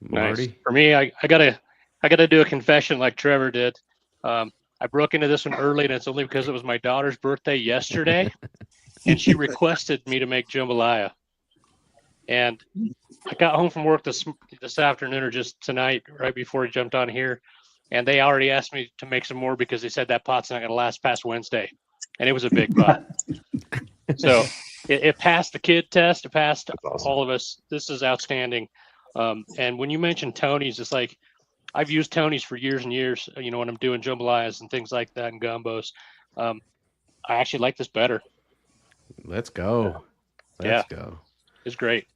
Nice. For me, I gotta do a confession like Trevor did. I broke into this one early, and it's only because it was my daughter's birthday yesterday, and she requested me to make jambalaya. And I got home from work this afternoon or just tonight, right before we jumped on here, and they already asked me to make some more because they said that pot's not going to last past Wednesday, and it was a big pot. So it passed the kid test. It passed all of us. This is outstanding. And when you mentioned Tony's, it's like I've used Tony's for years and years. When I'm doing jambalayas and things like that and gumbos, I actually like this better. Let's go. Let's go. It's great.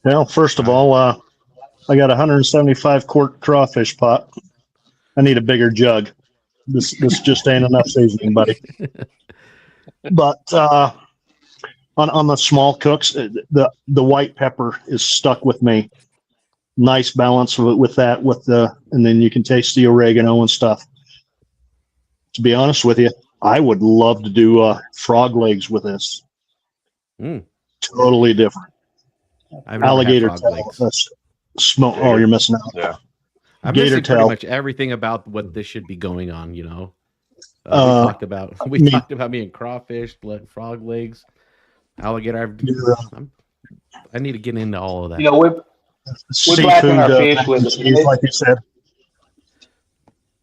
Well, first of all, I got a 175 quart crawfish pot. I need a bigger jug. This just ain't enough seasoning, buddy. But on the small cooks, the white pepper is stuck with me. nice balance with that, and then you can taste the oregano and stuff. To be honest with you, I would love to do frog legs with this. Totally different. Alligator tail. Smoke. Oh, you're missing out. Yeah. I'm Gator missing tail. pretty much everything about what this should be going on. We talked about me and crawfish, blood, frog legs, alligator. I need to get into all of that. We blacken our fish with it. Like you said.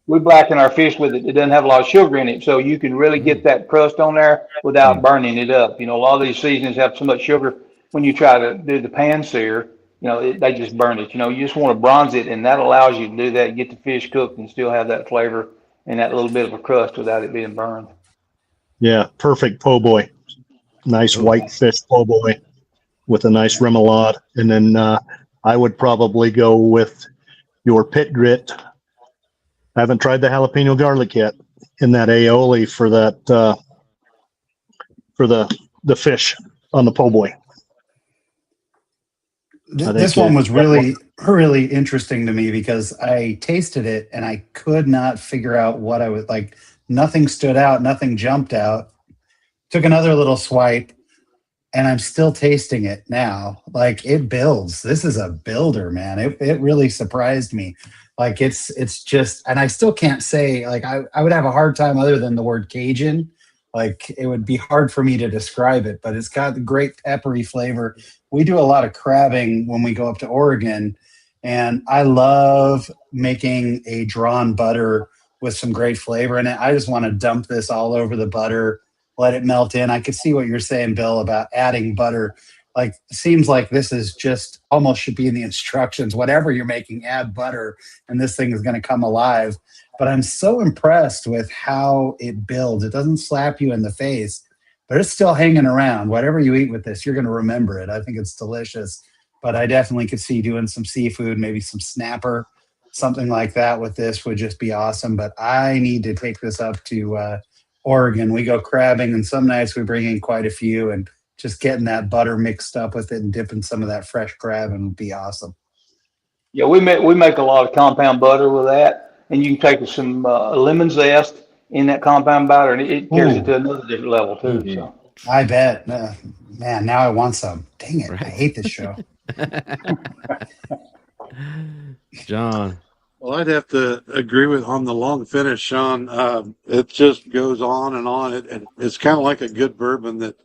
We blacken our fish with it. It doesn't have a lot of sugar in it, so you can really get that crust on there without burning it up. A lot of these seasonings have so much sugar. When you try to do the pan sear, they just burn it. You just want to bronze it, and that allows you to do that, get the fish cooked, and still have that flavor and that little bit of a crust without it being burned. Yeah, perfect po' boy. Nice white fish po' boy with a nice remoulade, and then I would probably go with your PitGrit. I haven't tried the jalapeno garlic yet in that aioli for that for the fish on the po' boy. This one was really interesting to me because I tasted it and I could not figure out what I would like. Nothing stood out, nothing jumped out. Took another little swipe, and I'm still tasting it now. Like, it builds. This is a builder, man. It really surprised me. Like, it's just, and I still can't say, like, I would have a hard time other than the word Cajun. Like, it would be hard for me to describe it, but it's got the great peppery flavor. We do a lot of crabbing when we go up to Oregon, and I love making a drawn butter with some great flavor in it. I just want to dump this all over the butter, let it melt in. I could see what you're saying, Bill, about adding butter. Like, seems like this is just almost should be in the instructions. Whatever you're making, add butter, and this thing is going to come alive. But I'm so impressed with how it builds. It doesn't slap you in the face, but it's still hanging around. Whatever you eat with this, you're going to remember it. I think it's delicious. But I definitely could see doing some seafood, maybe some snapper, something like that with this would just be awesome. But I need to take this up to Oregon. We go crabbing, and some nights we bring in quite a few, and just getting that butter mixed up with it and dipping some of that fresh crab and would be awesome. Yeah, we make a lot of compound butter with that, and you can take some lemon zest in that compound butter, and it carries it to another different level too. Mm-hmm. So I bet, man. Now I want some. Dang it! Right. I hate this show. John. Well, I'd have to agree with on the long finish, Sean. It just goes on and on. It's kind of like a good bourbon that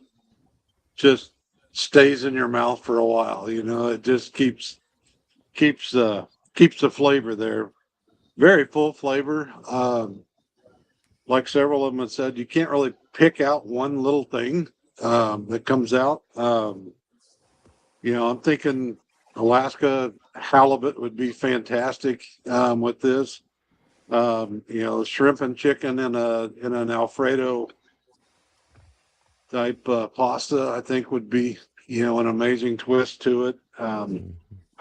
just stays in your mouth for a while. It just keeps the flavor there. Very full flavor. Like several of them have said, you can't really pick out one little thing that comes out. I'm thinking Alaska halibut would be fantastic with this. Shrimp and chicken in an Alfredo type pasta, I think would be, an amazing twist to it. I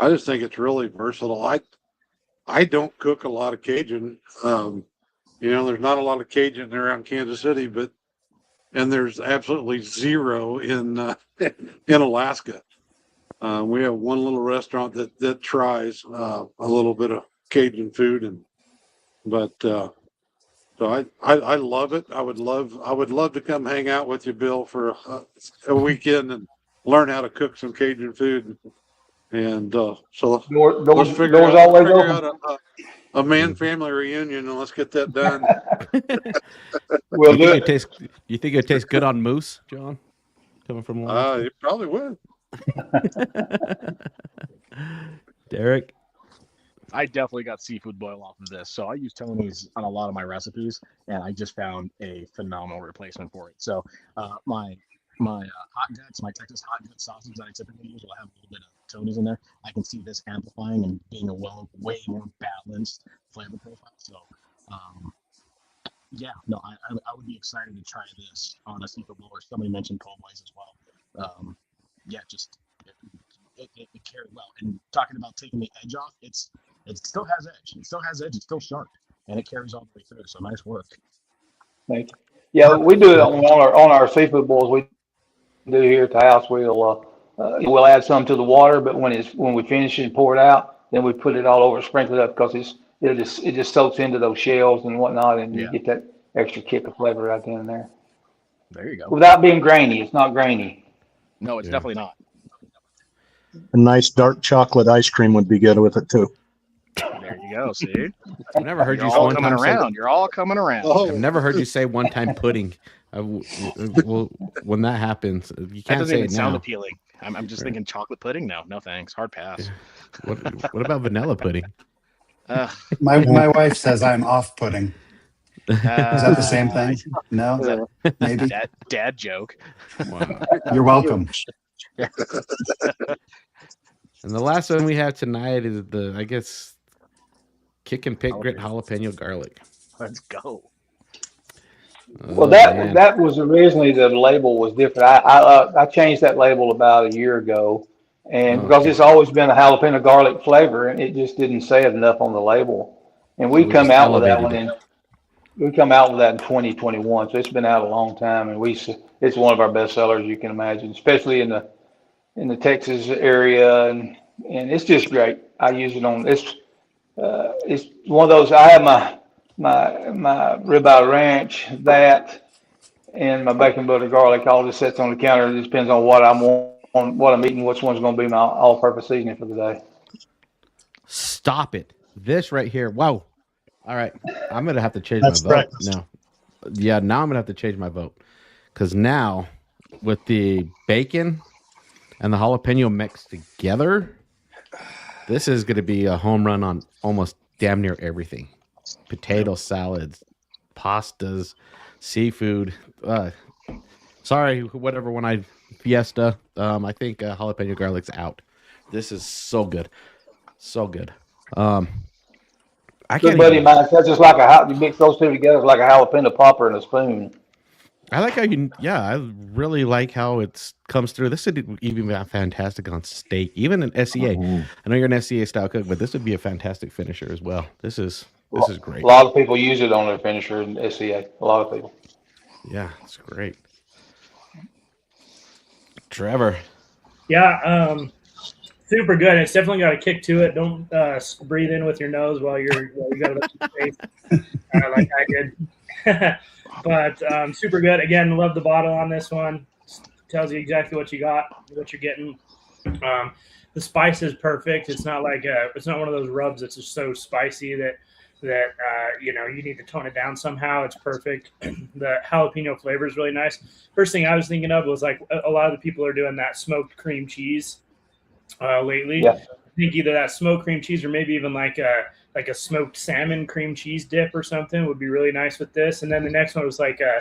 just think it's really versatile. I don't cook a lot of Cajun. There's not a lot of Cajun around Kansas City, and there's absolutely zero in Alaska. We have one little restaurant that tries a little bit of Cajun food, so I love it. I would love to come hang out with you, Bill, for a weekend and learn how to cook some Cajun food. And so let's figure out a man-family reunion, and let's get that done. We'll do it. You think it tastes good on moose, John? Coming from Alaska? It probably would. Derek? I definitely got seafood boil off of this. So I use Tony's on a lot of my recipes, and I just found a phenomenal replacement for it. So my hot guts, my Texas hot gut sausage that I typically use will have a little bit of Tony's in there. I can see this amplifying and being a way more balanced flavor profile. So I would be excited to try this on a seafood boil. Somebody mentioned po' boys as well. It carried well. And talking about taking the edge off, it still has edge. It still has edge. It's still sharp, and it carries all the way through. So nice work. Thank you. Yeah, we do it on our seafood boils. We do here at the house. We'll add some to the water, but when we finish and pour it out, then we put it all over, sprinkle it up because it just soaks into those shells and whatnot, and you Yeah. get that extra kick of flavor right then and there. There you go. Without being grainy, it's not grainy. No, it's definitely not. A nice dark chocolate ice cream would be good with it too. There you go. See, I've never heard you're you all one coming time say. around. You're all coming around. I've never heard you say one-time pudding. Well, when that happens, you That can't doesn't say even it sound now. appealing. I'm just thinking chocolate pudding. No thanks. Hard pass. What about vanilla pudding? My wife says I'm off pudding. Is that the same thing? No, maybe. Dad joke. Wow. You're welcome. And the last one we have tonight is the, I guess, Kick and PitGrit jalapeno garlic. Let's go. Well, that was originally the label was different. I changed that label about a year ago, and because it's always been a jalapeno garlic flavor, and it just didn't say it enough on the label. And we come out with that one in 2021, so it's been out a long time, and it's one of our best sellers you can imagine, especially in the Texas area, and it's just great. I use it on it's one of those. I have my Ribeye Ranch, that, and my bacon butter garlic all just sits on the counter. It just depends on what I'm eating, which one's going to be my all-purpose seasoning for the day. Stop it! This right here. Wow. All right, I'm gonna have to change my vote now. Yeah, now I'm gonna have to change my vote because now with the bacon and the jalapeno mixed together, this is gonna be a home run on almost damn near everything. Potato salads, pastas, seafood. Sorry, whatever. When I fiesta, I think jalapeno garlic's out. This is so good, so good. Good buddy of mine says it's like you mix those two together, it's like a jalapeno popper and a spoon. I like how I really like how it comes through. This would even be fantastic on steak, even an SCA. I know you're an SCA style cook, but this would be a fantastic finisher as well. This is great. A lot of people use it on their finisher in SCA. A lot of people. Yeah, it's great. Trevor. Yeah, super good. It's definitely got a kick to it. Don't breathe in with your nose while you got it up to your face, like I did. But super good. Again, love the bottle on this one. Tells you exactly what you got, what you're getting. The spice is perfect. It's not like it's not one of those rubs that's just so spicy that you need to tone it down somehow. It's perfect. The jalapeno flavor is really nice. First thing I was thinking of was like a lot of the people are doing that smoked cream cheese lately. Yeah. I think either that smoked cream cheese or maybe even like a smoked salmon cream cheese dip or something would be really nice with this. And then the next one was like you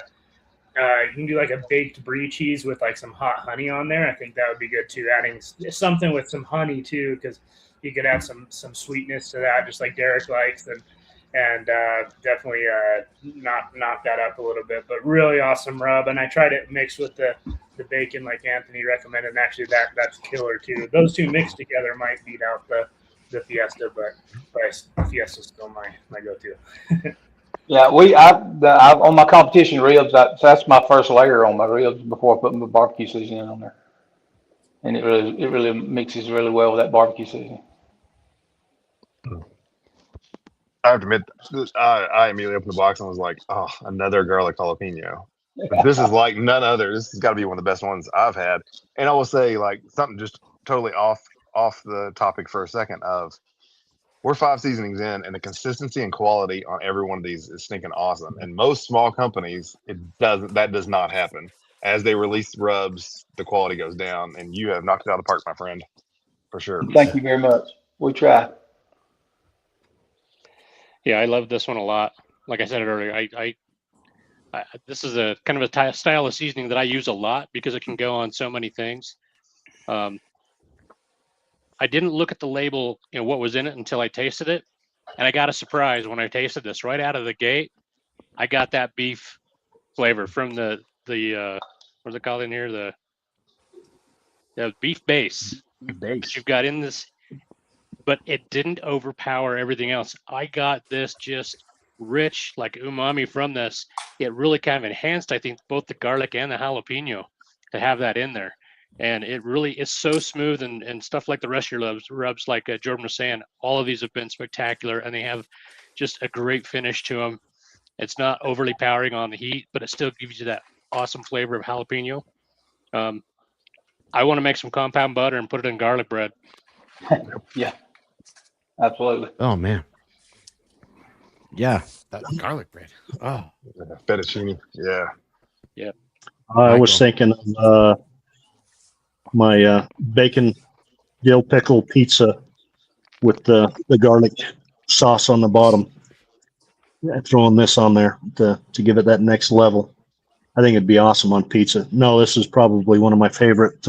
can do like a baked brie cheese with like some hot honey on there. I think that would be good too. Adding something with some honey too, because you could add some sweetness to that, just like Derek likes, and definitely knock that up a little bit. But really awesome rub, and I tried it mixed with the bacon like Anthony recommended, and actually that's killer too. Those two mixed together might beat out the Fiesta, but Fiesta's still my go-to. Yeah, on my competition ribs, that's my first layer on my ribs before I put my barbecue seasoning on there, and it really mixes really well with that barbecue seasoning. I have to admit, I immediately opened the box and was like, "Oh, another garlic jalapeno." But this is like none other. This has got to be one of the best ones I've had. And I will say, like, something just totally off the topic for a second. We're 5 seasonings in, and the consistency and quality on every one of these is stinking awesome. And most small companies, that does not happen. As they release rubs, the quality goes down, and you have knocked it out of the park, my friend, for sure. Thank you very much. We try. Yeah, I love this one a lot. Like I said earlier, I this is a kind of a style of seasoning that I use a lot because it can go on so many things. I didn't look at the label, what was in it until I tasted it, and I got a surprise when I tasted this right out of the gate. I got that beef flavor from the what's it called in here, the beef base that you've got in this, but it didn't overpower everything else. I got this just rich, like umami from this. It really kind of enhanced, I think, both the garlic and the jalapeno to have that in there. and it's so smooth and stuff like the rest of your rubs like Jordan was saying. All of these have been spectacular, and they have just a great finish to them. It's not overly powering on the heat, but it still gives you that awesome flavor of jalapeno. I want to make some compound butter and put it in garlic bread. Yeah, absolutely. Oh man. Yeah, that garlic bread. Oh, fettuccine. Yeah. Yeah. I was thinking of my bacon dill pickle pizza with the garlic sauce on the bottom. Throwing this on there to give it that next level. I think it'd be awesome on pizza. No, this is probably one of my favorite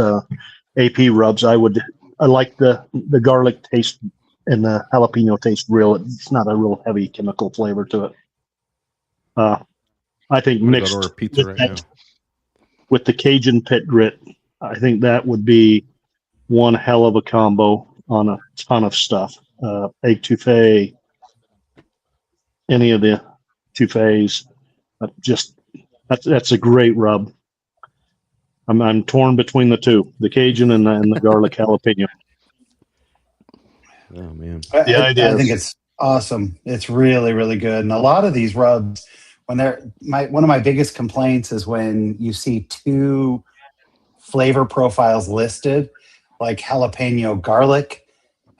AP rubs. I like the garlic taste and the jalapeno taste real. It's not a real heavy chemical flavor to it. I think mixed go to our pizza right now. With the Cajun PitGrit, I think that would be one hell of a combo on a ton of stuff. Egg touffee, any of the touffees, that's a great rub. I'm torn between the two, the Cajun and the garlic jalapeno. Oh man, I think it's awesome. It's really, really good. And a lot of these rubs, one of my biggest complaints is when you see two flavor profiles listed, like jalapeno garlic,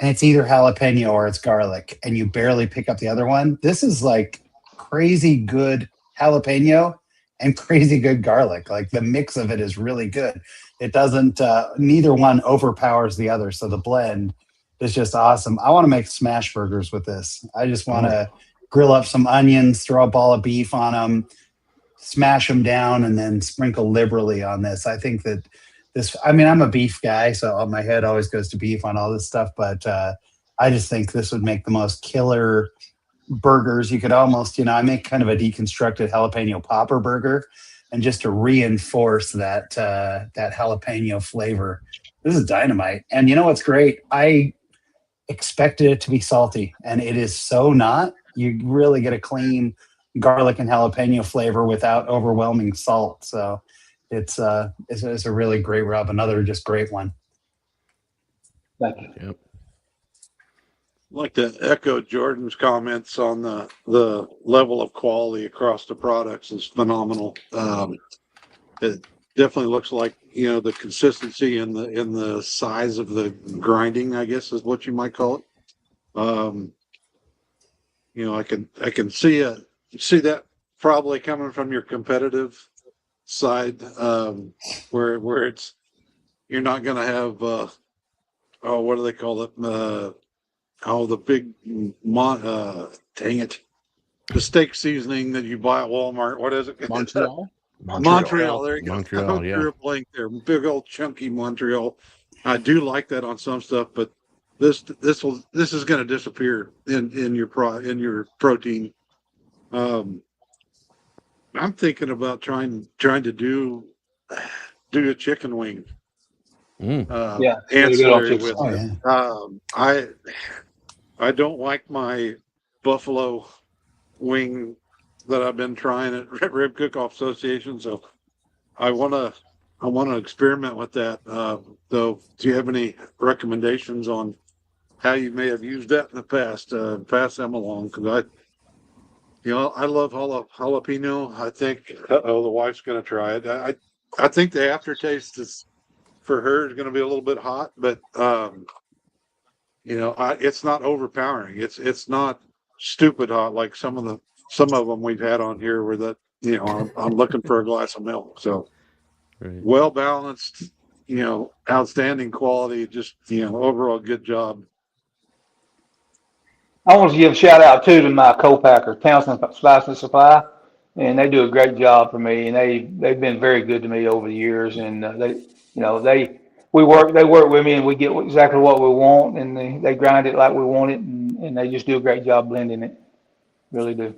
and it's either jalapeno or it's garlic, and you barely pick up the other one. This is like crazy good jalapeno and crazy good garlic. Like the mix of it is really good. It doesn't, neither one overpowers the other. So the blend is just awesome. I want to make smash burgers with this. I just want to grill up some onions, throw a ball of beef on them, smash them down, and then sprinkle liberally on this. I think that I'm a beef guy, so my head always goes to beef on all this stuff, but I just think this would make the most killer burgers. You could almost, I make kind of a deconstructed jalapeno popper burger, and just to reinforce that jalapeno flavor. This is dynamite. And you know what's great? I expected it to be salty, and it is so not. You really get a clean garlic and jalapeno flavor without overwhelming salt. So it's a really great rub. Another just great one. Thank you. Yep. I'd like to echo Jordan's comments on the level of quality across the products is phenomenal. It definitely looks like the consistency and the size of the grinding, I guess, is what you might call it. I can see that probably coming from your competitive side, where it's you're not going to have what do they call it? The big dang it, the steak seasoning that you buy at Walmart. What is it? Montreal. There you go. Montreal, yeah. A blank there. Big old chunky Montreal. I do like that on some stuff, but this is going to disappear in your protein. I'm thinking about trying to do a chicken wing. Ancillary with it. I don't like my buffalo wing that I've been trying at Rib Cook-Off Association, so I want to experiment with that. Though, do you have any recommendations on how you may have used that in the past? Pass them along, because I love jalapeno. I think the wife's going to try it. I think the aftertaste is for her is going to be a little bit hot, but it's not overpowering. It's not stupid hot like some of them we've had on here where that I'm looking for a glass of milk. So well balanced, outstanding quality, just overall good job. I want to give a shout out too to my co-packer, Townsend Spice and Supply, and they do a great job for me, and they've been very good to me over the years, and they work with me, and we get exactly what we want, and they grind it like we want it, and they just do a great job blending it. Really do.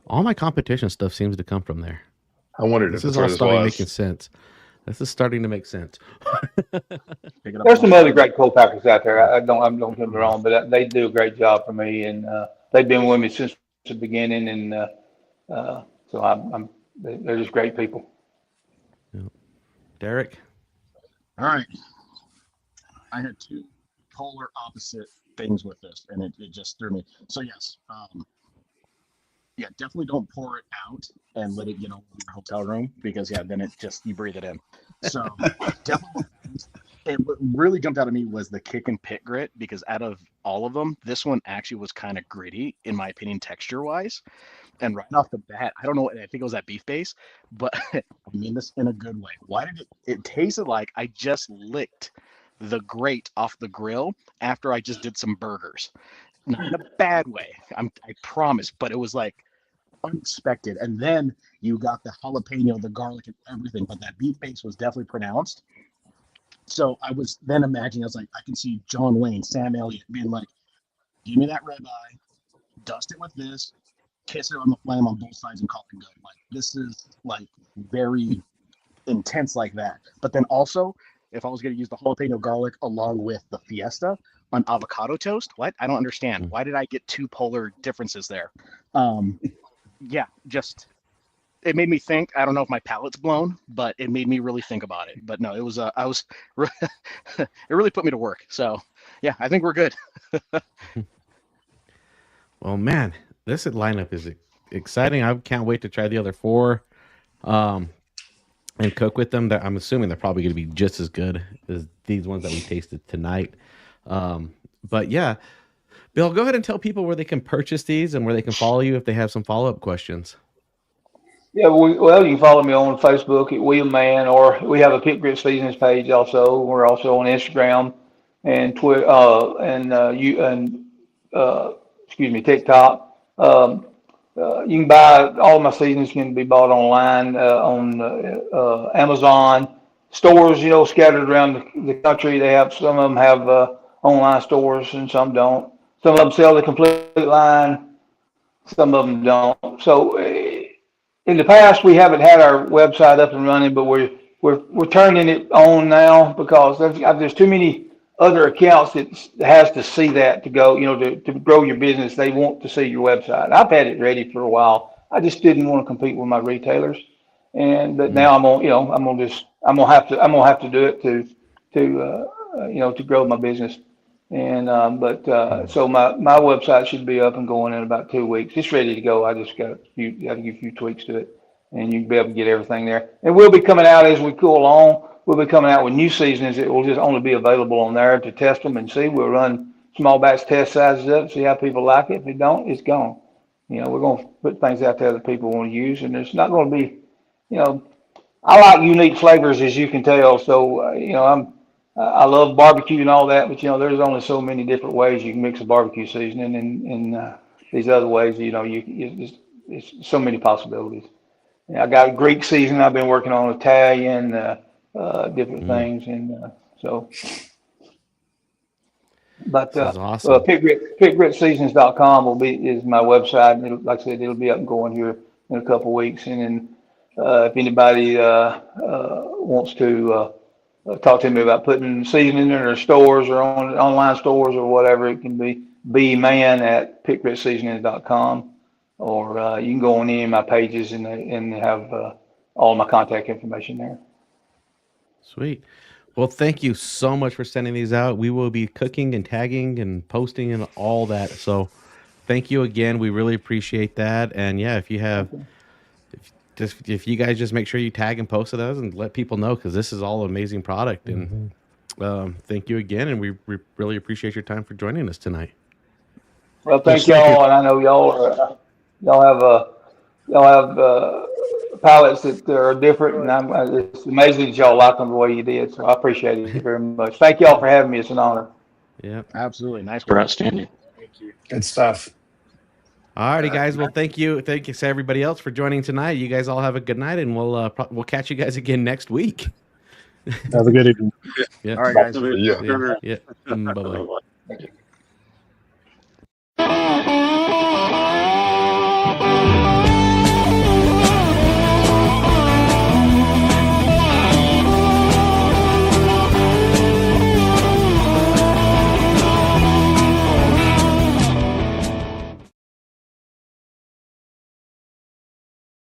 All my competition stuff seems to come from there. I wondered this if is all starting making sense. This is starting to make sense. There's some other great co-packers out there. I don't get me wrong, but they do a great job for me, and they've been with me since the beginning, and so they're just great people. Yep. Derek? All right. I had two polar opposite things with this, and it just threw me. So yes, yeah, definitely don't pour it out and let it get over your hotel room, because then it just, you breathe it in. So definitely. And what really jumped out at me was the kick and PitGrit, because out of all of them, this one actually was kind of gritty, in my opinion, texture wise. And right off the bat, I don't know, I think it was that beef base, but I mean this in a good way. Why did it tasted like I just licked the grate off the grill after I just did some burgers. Not in a bad way, I promise, but it was like unexpected. And then you got the jalapeno, the garlic, and everything, but that beef base was definitely pronounced. So I was then imagining, I was like, I can see John Wayne, Sam Elliott being like, give me that ribeye, dust it with this, kiss it on the flame on both sides, and call it good. Like, this is like very intense like that. But then also, if I was going to use the jalapeno garlic along with the Fiesta on avocado toast, what? I don't understand. Why did I get two polar differences there? Yeah, just, it made me think. I don't know if my palate's blown, but it made me really think about it. But no, it was, it really put me to work. So yeah, I think we're good. Well, man, this lineup is exciting. I can't wait to try the other four and cook with them. I'm assuming they're probably going to be just as good as these ones that we tasted tonight. But yeah, Bill, go ahead and tell people where they can purchase these and where they can follow you if they have some follow-up questions. Yeah, well, you can follow me on Facebook at William Mann, or we have a PitGrit Seasonings page also. We're also on Instagram and Twitter TikTok. You can buy all of my seasonings can be bought online on Amazon stores, scattered around the country. They have, some of them have online stores and some don't. Some of them sell the complete line, some of them don't. So in the past, we haven't had our website up and running, but we're turning it on now, because there's too many other accounts that has to see that to go, to grow your business. They want to see your website. I've had it ready for a while. I just didn't want to compete with my retailers, but now I'm gonna have to do it to grow my business. And so my website should be up and going in about 2 weeks. It's ready to go. I just got to give a few tweaks to it, and you'll be able to get everything there. And we'll be coming out as we go along. We'll be coming out with new seasonings that will just only be available on there to test them and see. We'll run small batch test sizes up, see how people like it. If they don't, it's gone. We're going to put things out there that people want to use, and it's not going to be, I like unique flavors, as you can tell. So, I love barbecue and all that, but there's only so many different ways you can mix a barbecue seasoning, and these other ways, it's so many possibilities. I got a Greek seasoning I've been working on, Italian, different things, and so. But awesome. PitGritSeasonings.com is my website, and like I said, it'll be up and going here in a couple of weeks. And then if anybody wants to talk to me about putting seasoning in their stores or on online stores or whatever, it can be bman@pitgritseasonings.com, or you can go on any of my pages and have all my contact information there. Sweet. Well, thank you so much for sending these out. We will be cooking and tagging and posting and all that. So thank you again. We really appreciate that. And yeah, if you guys just make sure you tag and post those and let people know, because this is all amazing product. And thank you again. And we really appreciate your time for joining us tonight. Well, thank y'all. And I know y'all have palettes that are different, and it's amazing that y'all like them the way you did. So I appreciate it very much. Thank y'all for having me. It's an honor. Yeah, absolutely. Nice. We're outstanding. Thank you. Good stuff. All righty, guys. Well, thank you to everybody else for joining tonight. You guys all have a good night, and we'll catch you guys again next week. Have a good evening. Yeah. All right, guys. Yeah. Bye-bye.